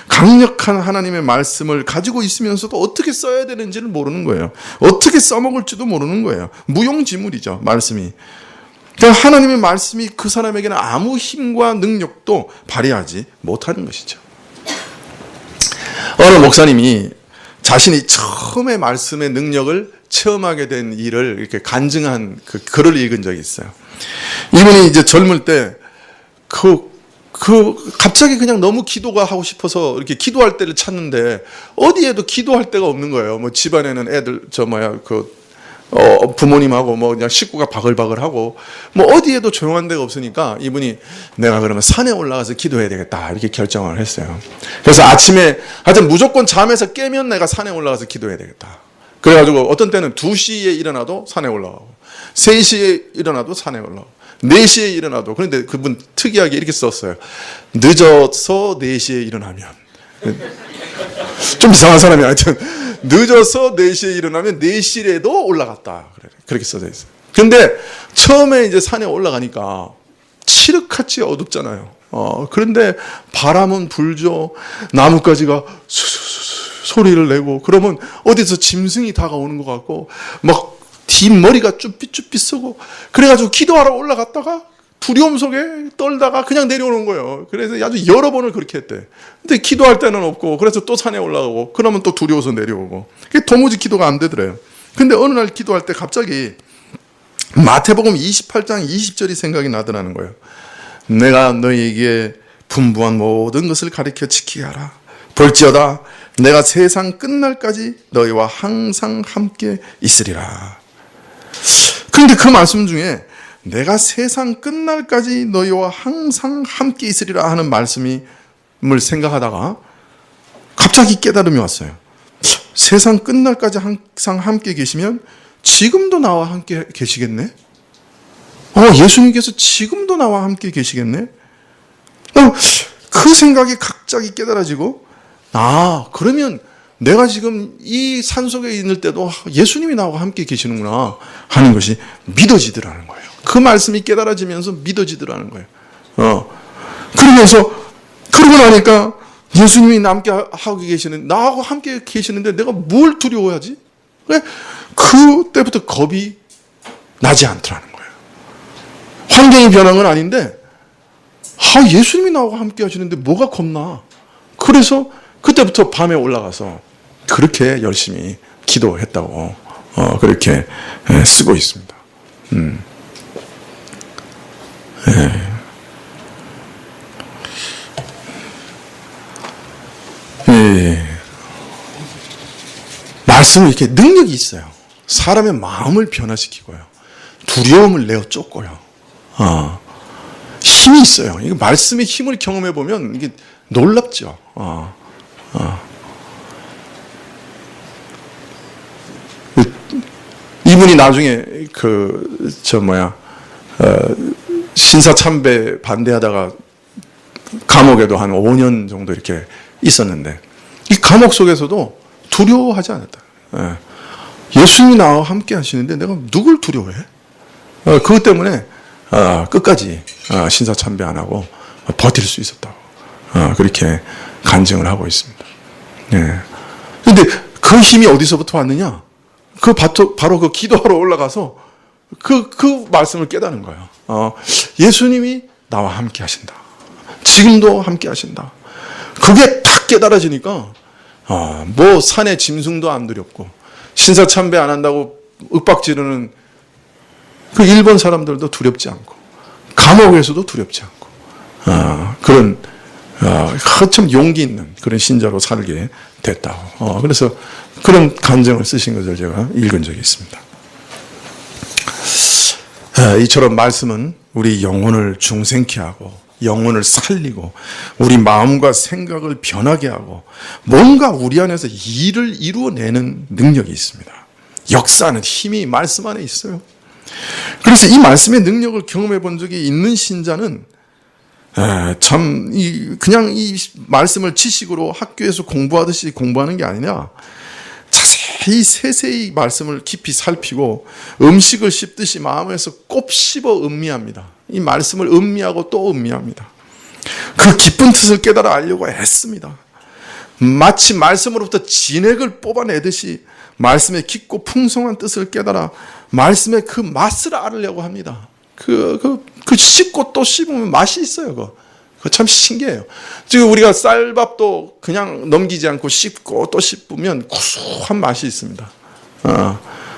강력한 하나님의 말씀을 가지고 있으면서도 어떻게 써야 되는지를 모르는 거예요. 어떻게 써먹을지도 모르는 거예요. 무용지물이죠, 말씀이. 그러니까 하나님의 말씀이 그 사람에게는 아무 힘과 능력도 발휘하지 못하는 것이죠. 어느 목사님이 자신이 처음에 말씀의 능력을 체험하게 된 일을 이렇게 간증한 그 글을 읽은 적이 있어요. 이분이 이제 젊을 때 갑자기 그냥 너무 기도가 하고 싶어서 이렇게 기도할 때를 찾는데 어디에도 기도할 데가 없는 거예요. 뭐 집안에는 애들 부모님하고 뭐 그냥 식구가 바글바글하고 뭐 어디에도 조용한 데가 없으니까 이분이 내가 그러면 산에 올라가서 기도해야 되겠다 이렇게 결정을 했어요. 그래서 아침에 하여튼 무조건 잠에서 깨면 내가 산에 올라가서 기도해야 되겠다. 그래가지고 어떤 때는 2시에 일어나도 산에 올라가고 3시에 일어나도 산에 올라가고 4시에 일어나도. 그런데 그분 특이하게 이렇게 썼어요. 늦어서 4시에 일어나면. 좀 이상한 사람이 하여튼 늦어서 4시에 일어나면 4시에도 올라갔다. 그렇게 써져 있어요. 근데 처음에 이제 산에 올라가니까 칠흑같이 어둡잖아요. 그런데 바람은 불죠. 나뭇가지가 소리를 내고 그러면 어디서 짐승이 다가오는 것 같고 막 뒷머리가 쭈삣쭈삣 쓰고 그래가지고 기도하러 올라갔다가 두려움 속에 떨다가 그냥 내려오는 거예요. 그래서 아주 여러 번을 그렇게 했대. 근데 기도할 때는 없고 그래서 또 산에 올라가고 그러면 또 두려워서 내려오고 그게 도무지 기도가 안 되더래요. 근데 어느 날 기도할 때 갑자기 마태복음 28장 20절이 생각이 나더라는 거예요. 내가 너희에게 분부한 모든 것을 가르쳐 지키게 하라. 볼지어다 내가 세상 끝날까지 너희와 항상 함께 있으리라. 그런데 그 말씀 중에 내가 세상 끝날까지 너희와 항상 함께 있으리라 하는 말씀을 생각하다가 갑자기 깨달음이 왔어요. 세상 끝날까지 항상 함께 계시면 지금도 나와 함께 계시겠네? 예수님께서 지금도 나와 함께 계시겠네? 그 생각이 갑자기 깨달아지고 그러면 내가 지금 이 산속에 있을 때도 예수님이 나와 함께 계시는구나 하는 것이 믿어지더라는 거예요. 그 말씀이 깨달아지면서 믿어지더라는 거예요. 그러고 나니까 예수님이 나하고 함께 계시는데 내가 뭘 두려워하지? 그때부터 겁이 나지 않더라는 거예요. 환경이 변한 건 아닌데 예수님이 나와 함께 하시는데 뭐가 겁나? 그래서 그때부터 밤에 올라가서 그렇게 열심히 기도했다고 그렇게 쓰고 있습니다. 말씀은 이렇게 능력이 있어요. 사람의 마음을 변화시키고요. 두려움을 내어 쫓고요. 힘이 있어요. 이게 말씀의 힘을 경험해 보면 이게 놀랍죠. 이분이 나중에 신사참배 반대하다가 감옥에도 한 5년 정도 이렇게 있었는데 이 감옥 속에서도 두려워하지 않았다. 예수님이 나와 함께 하시는데 내가 누굴 두려워해? 그것 때문에 끝까지 신사참배 안 하고 버틸 수 있었다고 그렇게 간증을 하고 있습니다. 그런데 그 힘이 어디서부터 왔느냐? 바로 그 기도하러 올라가서 그 말씀을 깨닫는 거예요. 예수님이 나와 함께 하신다. 지금도 함께 하신다. 그게 딱 깨달아지니까 뭐 산에 짐승도 안 두렵고 신사참배 안 한다고 윽박지르는 그 일본 사람들도 두렵지 않고 감옥에서도 두렵지 않고 그런 참 용기 있는 그런 신자로 살게 됐다고. 그래서 그런 간증을 쓰신 것을 제가 읽은 적이 있습니다. 이처럼 말씀은 우리 영혼을 중생케 하고 영혼을 살리고 우리 마음과 생각을 변하게 하고 뭔가 우리 안에서 일을 이루어내는 능력이 있습니다. 역사는 힘이 말씀 안에 있어요. 그래서 이 말씀의 능력을 경험해 본 적이 있는 신자는 그냥 이 말씀을 지식으로 학교에서 공부하듯이 공부하는 게 아니라 자세히 세세히 말씀을 깊이 살피고 음식을 씹듯이 마음에서 꼭 씹어 음미합니다. 이 말씀을 음미하고 또 음미합니다. 그 깊은 뜻을 깨달아 알려고 애씁니다. 마치 말씀으로부터 진액을 뽑아내듯이 말씀의 깊고 풍성한 뜻을 깨달아 말씀의 그 맛을 알으려고 합니다. 그 씹고 또 씹으면 맛이 있어요. 그거 참 신기해요. 지금 우리가 쌀밥도 그냥 넘기지 않고 씹고 또 씹으면 구수한 맛이 있습니다.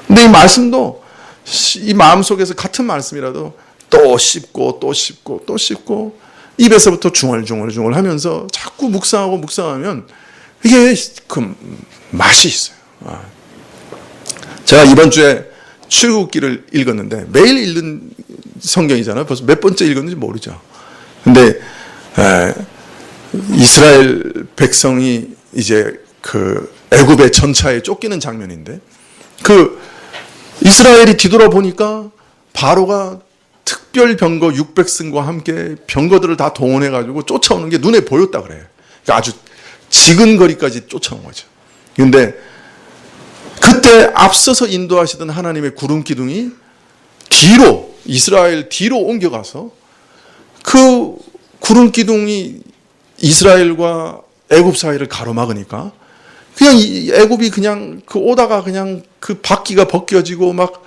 근데 이 말씀도 이 마음속에서 같은 말씀이라도 또 씹고 또 씹고 또 씹고 입에서부터 중얼중얼 하면서 자꾸 묵상하면 이게 그 맛이 있어요. 제가 이번 주에 출애굽기를 읽었는데 매일 읽는 성경이잖아요. 벌써 몇 번째 읽었는지 모르죠. 근데 이스라엘 백성이 이제 그 애굽의 전차에 쫓기는 장면인데 그 이스라엘이 뒤돌아보니까 바로가 특별 병거 600승과 함께 병거들을 다 동원해 가지고 쫓아오는 게 눈에 보였다 그래요. 그러니까 아주 지근거리까지 쫓아온 거죠. 그런데 그때 앞서서 인도하시던 하나님의 구름 기둥이 이스라엘 뒤로 옮겨가서 그 구름 기둥이 이스라엘과 애굽 사이를 가로막으니까 그냥 애굽이 그냥 그 오다가 그냥 그 바퀴가 벗겨지고 막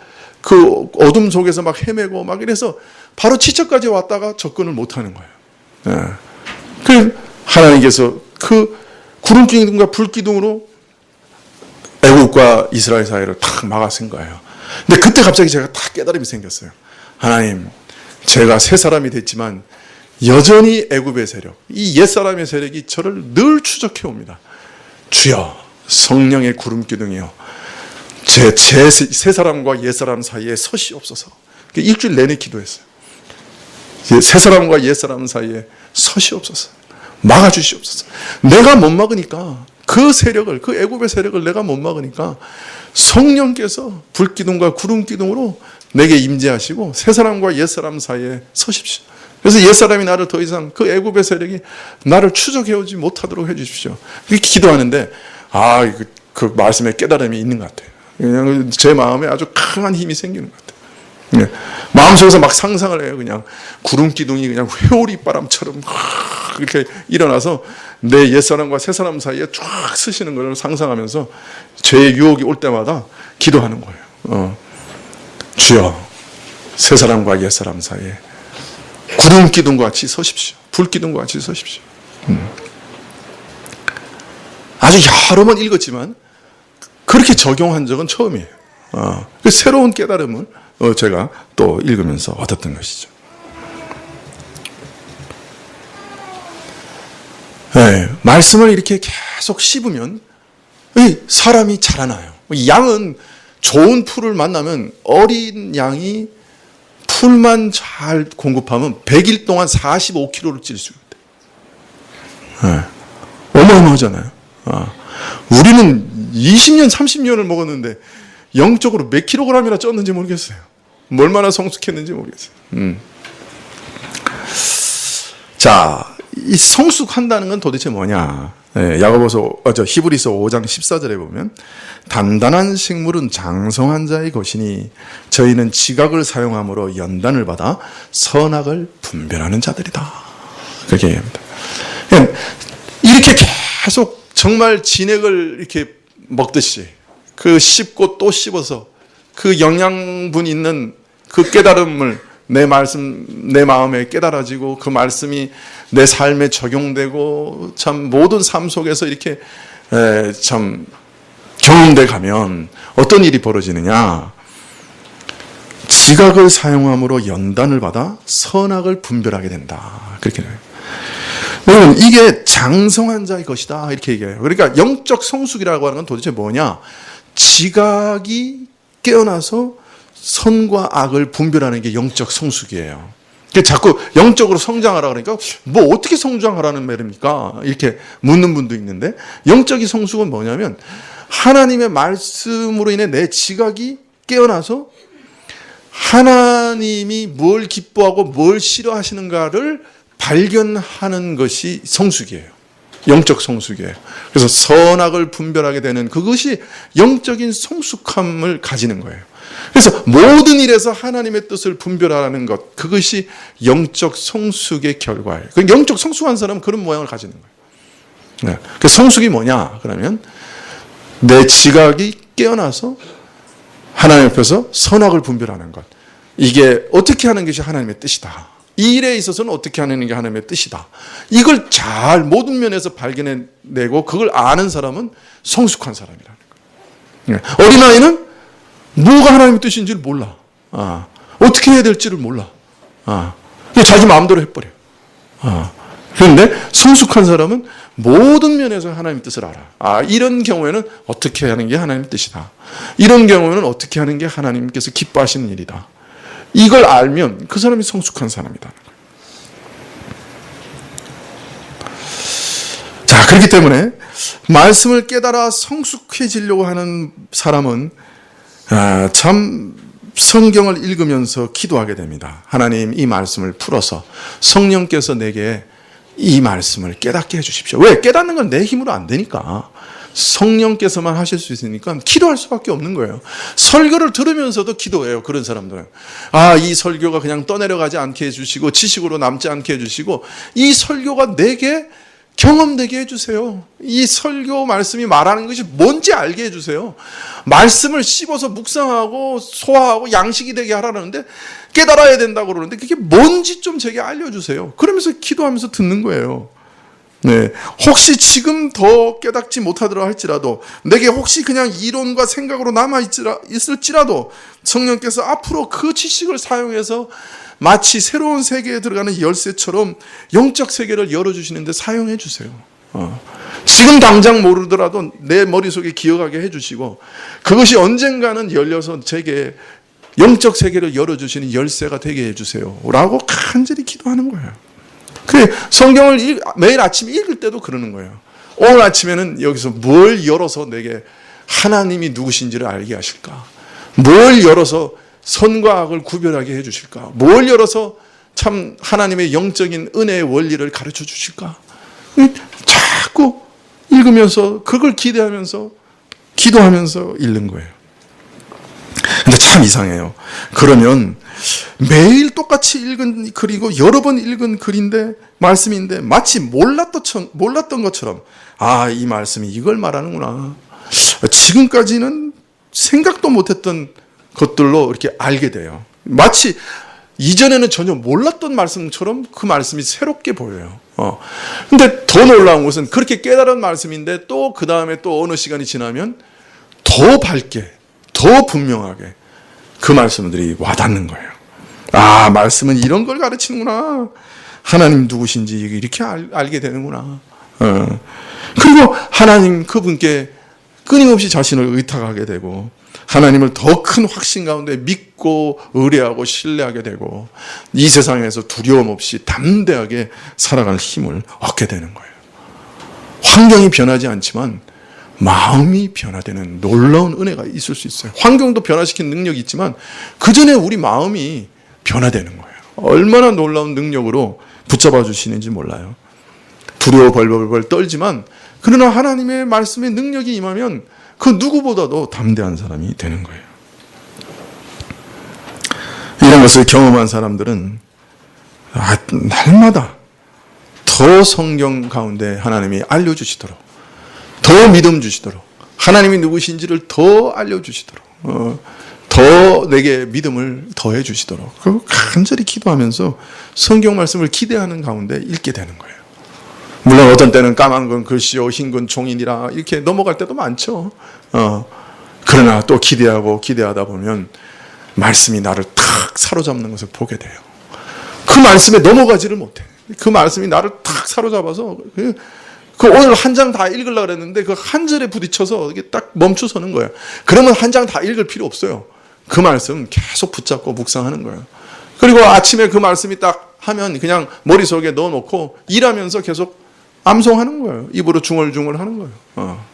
그 어둠 속에서 막 헤매고 막 이래서 바로 지척까지 왔다가 접근을 못하는 거예요. 그 하나님께서 그 구름 기둥과 불 기둥으로 애굽과 이스라엘 사이를 탁 막아쓴 거예요. 근데 그때 갑자기 제가 탁 깨달음이 생겼어요. 하나님, 제가 새 사람이 됐지만 여전히 애굽의 세력, 이 옛사람의 세력이 저를 늘 추적해 옵니다. 주여, 성령의 구름 기둥이여, 새 사람과 옛사람 사이에 서시옵소서. 일주일 내내 기도했어요. 새 사람과 옛사람 사이에 서시옵소서. 막아주시옵소서. 내가 못 막으니까 그 세력을, 그 애굽의 세력을 내가 못 막으니까 성령께서 불기둥과 구름기둥으로 내게 임재하시고 새 사람과 옛사람 사이에 서십시오. 그래서 옛사람이 나를 더 이상 그 애굽의 세력이 나를 추적해오지 못하도록 해주십시오. 이렇게 기도하는데 그 말씀에 깨달음이 있는 것 같아요. 그냥 제 마음에 아주 강한 힘이 생기는 것 같아요. 마음속에서 막 상상을 해요. 그냥 구름기둥이 그냥 회오리 바람처럼 이렇게 일어나서 내 옛사람과 새사람 사이에 쫙 쓰시는 걸 상상하면서 죄의 유혹이 올 때마다 기도하는 거예요. 주여, 새사람과 옛사람 사이에 구름기둥과 같이 서십시오. 불기둥과 같이 서십시오. 아주 여러 번 읽었지만 그렇게 적용한 적은 처음이에요. 그 새로운 깨달음을 제가 또 읽으면서 얻었던 것이죠. 네, 말씀을 이렇게 계속 씹으면 사람이 자라나요. 양은 좋은 풀을 만나면 어린 양이 풀만 잘 공급하면 100일 동안 45kg를 찔 수 있대요. 네, 어마어마하잖아요. 우리는 20년, 30년을 먹었는데 영적으로 몇 킬로그램이나 쪘는지 모르겠어요. 얼마나 성숙했는지 모르겠어요. 자, 이 성숙한다는 건 도대체 뭐냐? 히브리서 5장 14절에 보면 단단한 식물은 장성한 자의 것이니 저희는 지각을 사용함으로 연단을 받아 선악을 분별하는 자들이다. 그렇게 얘기합니다. 이렇게 계속 정말 진액을 이렇게 먹듯이 그 씹고 또 씹어서 그 영양분 있는 그 깨달음을 내 마음에 깨달아지고 그 말씀이 내 삶에 적용되고 참 모든 삶 속에서 이렇게 참 경험돼 가면 어떤 일이 벌어지느냐? 지각을 사용함으로 연단을 받아 선악을 분별하게 된다. 그렇게 돼요. 왜냐면 이게 장성한 자의 것이다 이렇게 얘기해요. 그러니까 영적 성숙이라고 하는 건 도대체 뭐냐? 지각이 깨어나서 선과 악을 분별하는 게 영적 성숙이에요. 자꾸 영적으로 성장하라 그러니까 뭐 어떻게 성장하라는 말입니까? 이렇게 묻는 분도 있는데 영적인 성숙은 뭐냐면 하나님의 말씀으로 인해 내 지각이 깨어나서 하나님이 뭘 기뻐하고 뭘 싫어하시는가를 발견하는 것이 성숙이에요. 영적 성숙이에요. 그래서 선악을 분별하게 되는 그것이 영적인 성숙함을 가지는 거예요. 그래서 모든 일에서 하나님의 뜻을 분별하는 것, 그것이 영적 성숙의 결과예요. 영적 성숙한 사람은 그런 모양을 가지는 거예요. 네. 그 성숙이 뭐냐? 그러면 내 지각이 깨어나서 하나님 앞에서 선악을 분별하는 것. 이게 어떻게 하는 것이 하나님의 뜻이다. 이 일에 있어서는 어떻게 하는 게 하나님의 뜻이다. 이걸 잘 모든 면에서 발견해내고 그걸 아는 사람은 성숙한 사람이라는 거예요. 어린아이는 뭐가 하나님의 뜻인지를 몰라. 어떻게 해야 될지를 몰라. 자기 마음대로 해버려. 그런데 성숙한 사람은 모든 면에서 하나님의 뜻을 알아. 이런 경우에는 어떻게 하는 게 하나님의 뜻이다. 이런 경우에는 어떻게 하는 게 하나님께서 기뻐하시는 일이다. 이걸 알면 그 사람이 성숙한 사람이다. 자, 그렇기 때문에 말씀을 깨달아 성숙해지려고 하는 사람은 참 성경을 읽으면서 기도하게 됩니다. 하나님, 이 말씀을 풀어서 성령께서 내게 이 말씀을 깨닫게 해주십시오. 왜? 깨닫는 건 내 힘으로 안 되니까. 성령께서만 하실 수 있으니까 기도할 수밖에 없는 거예요. 설교를 들으면서도 기도해요. 그런 사람들은. 이 설교가 그냥 떠내려가지 않게 해주시고 지식으로 남지 않게 해주시고 이 설교가 내게 경험되게 해주세요. 이 설교 말씀이 말하는 것이 뭔지 알게 해주세요. 말씀을 씹어서 묵상하고 소화하고 양식이 되게 하라는데 깨달아야 된다고 그러는데 그게 뭔지 좀 제게 알려주세요. 그러면서 기도하면서 듣는 거예요. 네, 혹시 지금 더 깨닫지 못하더라 할지라도 내게 혹시 그냥 이론과 생각으로 남아있을지라도 성령께서 앞으로 그 지식을 사용해서 마치 새로운 세계에 들어가는 열쇠처럼 영적 세계를 열어주시는데 사용해 주세요. 지금 당장 모르더라도 내 머릿속에 기억하게 해주시고 그것이 언젠가는 열려서 제게 영적 세계를 열어주시는 열쇠가 되게 해주세요 라고 간절히 기도하는 거예요. 그래, 성경을 매일 아침 읽을 때도 그러는 거예요. 오늘 아침에는 여기서 뭘 열어서 내게 하나님이 누구신지를 알게 하실까? 뭘 열어서 선과 악을 구별하게 해주실까? 뭘 열어서 참 하나님의 영적인 은혜의 원리를 가르쳐 주실까? 자꾸 읽으면서 그걸 기대하면서 기도하면서 읽는 거예요. 근데 참 이상해요. 그러면 매일 똑같이 읽은 글이고 여러 번 읽은 글인데 말씀인데 마치 몰랐던 것처럼 이 말씀이 이걸 말하는구나. 지금까지는 생각도 못했던 것들로 이렇게 알게 돼요. 마치 이전에는 전혀 몰랐던 말씀처럼 그 말씀이 새롭게 보여요. 근데 더 놀라운 것은 그렇게 깨달은 말씀인데 또 그 다음에 또 어느 시간이 지나면 더 밝게 더 분명하게 그 말씀들이 와닿는 거예요. 말씀은 이런 걸 가르치는구나. 하나님 누구신지 이렇게 알게 되는구나. 그리고 하나님 그분께 끊임없이 자신을 의탁하게 되고 하나님을 더 큰 확신 가운데 믿고 의뢰하고 신뢰하게 되고 이 세상에서 두려움 없이 담대하게 살아갈 힘을 얻게 되는 거예요. 환경이 변하지 않지만 마음이 변화되는 놀라운 은혜가 있을 수 있어요. 환경도 변화시키는 능력이 있지만 그 전에 우리 마음이 변화되는 거예요. 얼마나 놀라운 능력으로 붙잡아 주시는지 몰라요. 두려워 벌벌 떨지만 그러나 하나님의 말씀의 능력이 임하면 그 누구보다도 담대한 사람이 되는 거예요. 이런 것을 경험한 사람들은 날마다 더 성경 가운데 하나님이 알려주시도록 더 믿음 주시도록 하나님이 누구신지를 더 알려주시도록 더 내게 믿음을 더해 주시도록 간절히 기도하면서 성경 말씀을 기대하는 가운데 읽게 되는 거예요. 물론 어떤 때는 까만 건 글씨요 흰 건 종이니라 이렇게 넘어갈 때도 많죠. 그러나 또 기대하다 보면 말씀이 나를 탁 사로잡는 것을 보게 돼요. 그 말씀에 넘어가지를 못해. 그 말씀이 나를 탁 사로잡아서 그 오늘 한 장 다 읽으려고 그랬는데 그 한 절에 부딪혀서 이게 딱 멈춰서는 거예요. 그러면 한 장 다 읽을 필요 없어요. 그 말씀 계속 붙잡고 묵상하는 거예요. 그리고 아침에 그 말씀이 딱 하면 그냥 머릿속에 넣어놓고 일하면서 계속 암송하는 거예요. 입으로 중얼중얼 하는 거예요.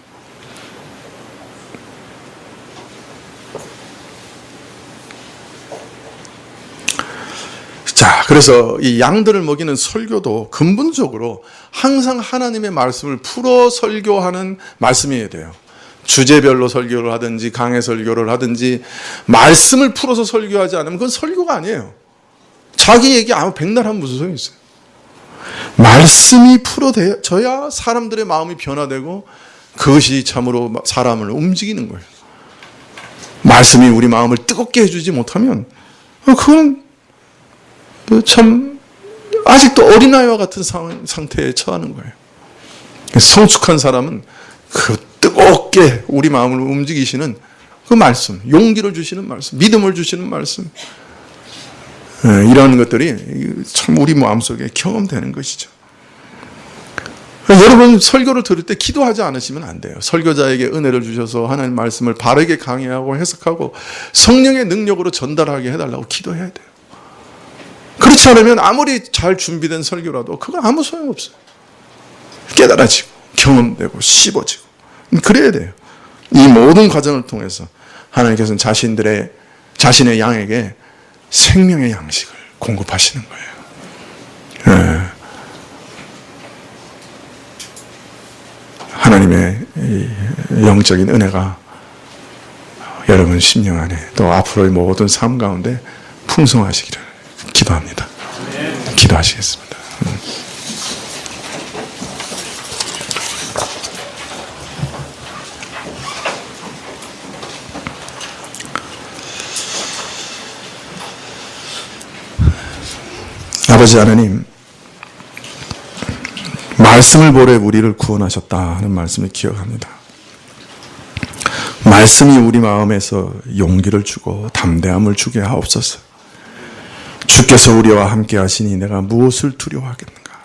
자, 그래서 이 양들을 먹이는 설교도 근본적으로 항상 하나님의 말씀을 풀어 설교하는 말씀이어야 돼요. 주제별로 설교를 하든지 강해 설교를 하든지 말씀을 풀어서 설교하지 않으면 그건 설교가 아니에요. 자기 얘기 아무 백날 하면 무슨 소용이 있어요. 말씀이 풀어져야 사람들의 마음이 변화되고 그것이 참으로 사람을 움직이는 거예요. 말씀이 우리 마음을 뜨겁게 해주지 못하면 그건 참 아직도 어린아이와 같은 상태에 처하는 거예요. 성숙한 사람은 그 뜨겁게 우리 마음을 움직이시는 그 말씀, 용기를 주시는 말씀, 믿음을 주시는 말씀, 이런 것들이 참 우리 마음속에 경험되는 것이죠. 여러분 설교를 들을 때 기도하지 않으시면 안 돼요. 설교자에게 은혜를 주셔서 하나님 말씀을 바르게 강의하고 해석하고 성령의 능력으로 전달하게 해달라고 기도해야 돼요. 그렇지 않으면 아무리 잘 준비된 설교라도 그건 아무 소용없어요. 깨달아지고 경험되고 씹어지고 그래야 돼요. 이 모든 과정을 통해서 하나님께서는 자신의 양에게 생명의 양식을 공급하시는 거예요. 하나님의 영적인 은혜가 여러분 심령 안에 또 앞으로의 모든 삶 가운데 풍성하시기를 기도합니다. 기도하시겠습니다. 아버지 하나님, 말씀을 보래 우리를 구원하셨다 하는 말씀을 기억합니다. 말씀이 우리 마음에서 용기를 주고 담대함을 주게 하옵소서. 주께서 우리와 함께 하시니 내가 무엇을 두려워하겠는가?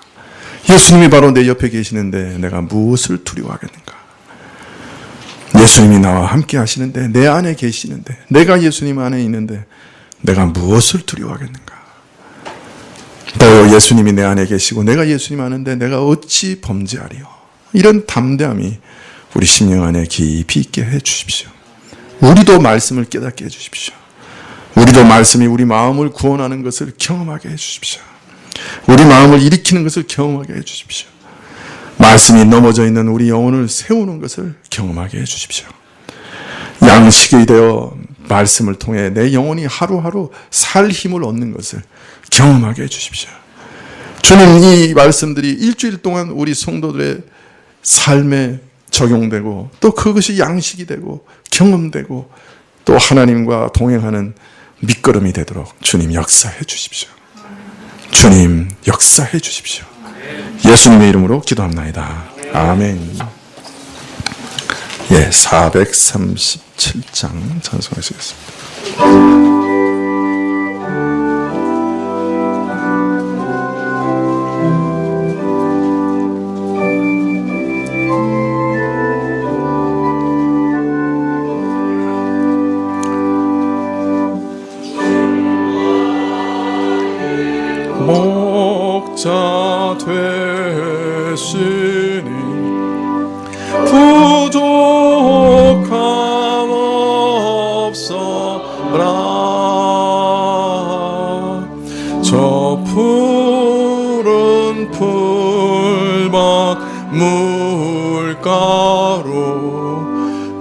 예수님이 바로 내 옆에 계시는데 내가 무엇을 두려워하겠는가? 예수님이 나와 함께 하시는데 내 안에 계시는데 내가 예수님 안에 있는데 내가 무엇을 두려워하겠는가? 또 예수님이 내 안에 계시고 내가 예수님 아는데 내가 어찌 범죄하리요? 이런 담대함이 우리 심령 안에 깊이 있게 해 주십시오. 우리도 말씀을 깨닫게 해 주십시오. 우리도 말씀이 우리 마음을 구원하는 것을 경험하게 해 주십시오. 우리 마음을 일으키는 것을 경험하게 해 주십시오. 말씀이 넘어져 있는 우리 영혼을 세우는 것을 경험하게 해 주십시오. 양식이 되어 말씀을 통해 내 영혼이 하루하루 살 힘을 얻는 것을 경험하게 해 주십시오. 주님, 이 말씀들이 일주일 동안 우리 성도들의 삶에 적용되고 또 그것이 양식이 되고 경험되고 또 하나님과 동행하는 밑거름이 되도록 주님 역사해 주십시오. 주님 역사해 주십시오. 예수님의 이름으로 기도합나이다. 아멘. 437장 찬송하시겠습니다. 목자 되시니 부족함 없어라. 저 푸른 풀밭 물가로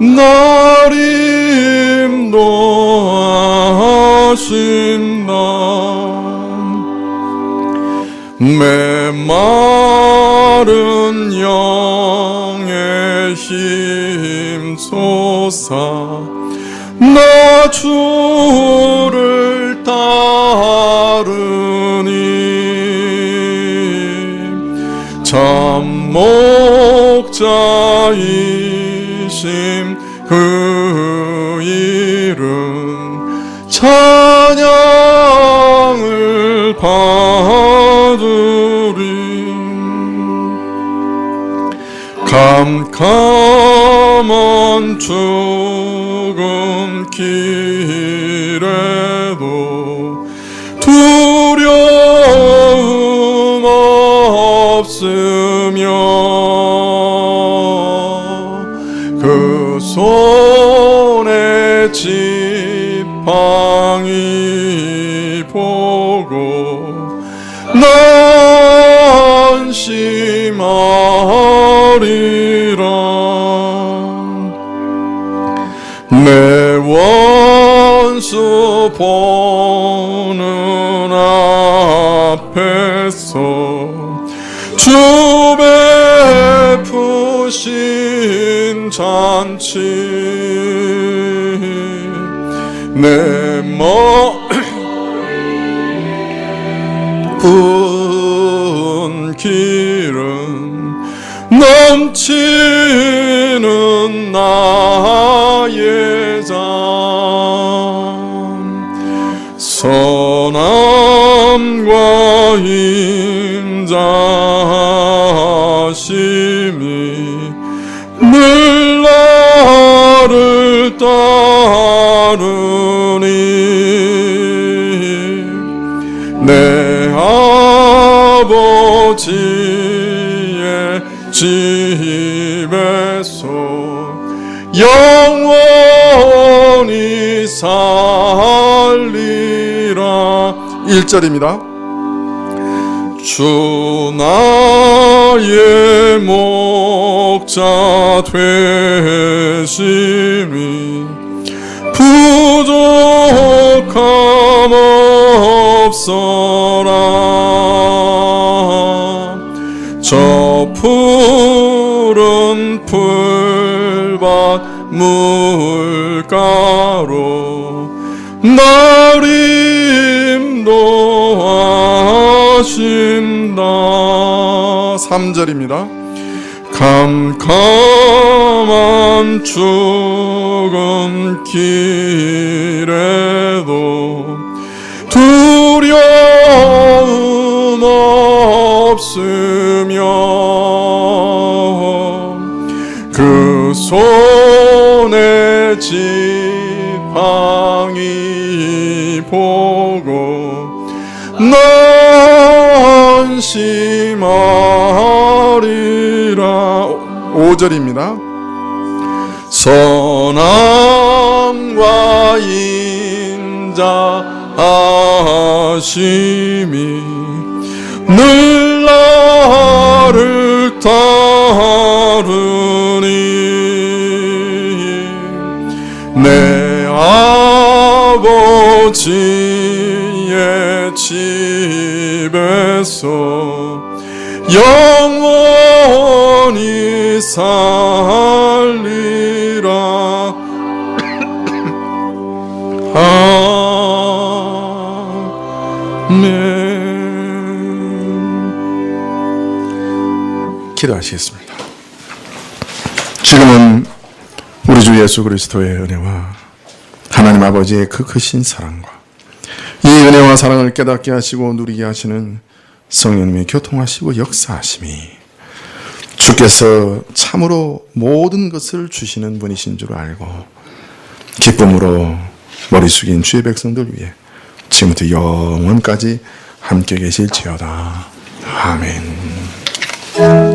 날 인도하신다. 메마른 영의 힘솟아 나 주를 따르니 참 목자이심 그 이름 찬양을 받으리. 캄캄한 죽음 길에도 두 그 손에 지팡이 보고 난심하리라. 내 원수 보는 앞에서 주 베푸신 잔치 내 분 길은 넘치는 나의 잔 선함과 인자심이 늘 나를 따르니 내 아버지의 집에서 영원히 살리라. 1절입니다. 주 나의 목자 되심이 부족함 없어라. 저 푸른 풀밭 물가로 날 인도하신다. 3절입니다. 캄캄한 죽은 길에도 두려움 없으며 그 손에 지팡이 보고 난심하리라. 5절입니다. 선함과 인자하심이 늘 나를 따르니 내 아버지의 집에서 영원히 살리라. 아멘. 기도하시겠습니다. 지금은 우리 주 예수 그리스도의 은혜와 하나님 아버지의 그 크신 사랑과 이 은혜와 사랑을 깨닫게 하시고 누리게 하시는 성령님이 교통하시고 역사하심이 주께서 참으로 모든 것을 주시는 분이신 줄 알고 기쁨으로 머리 숙인 주의 백성들 위해 지금부터 영원까지 함께 계실지어다. 아멘.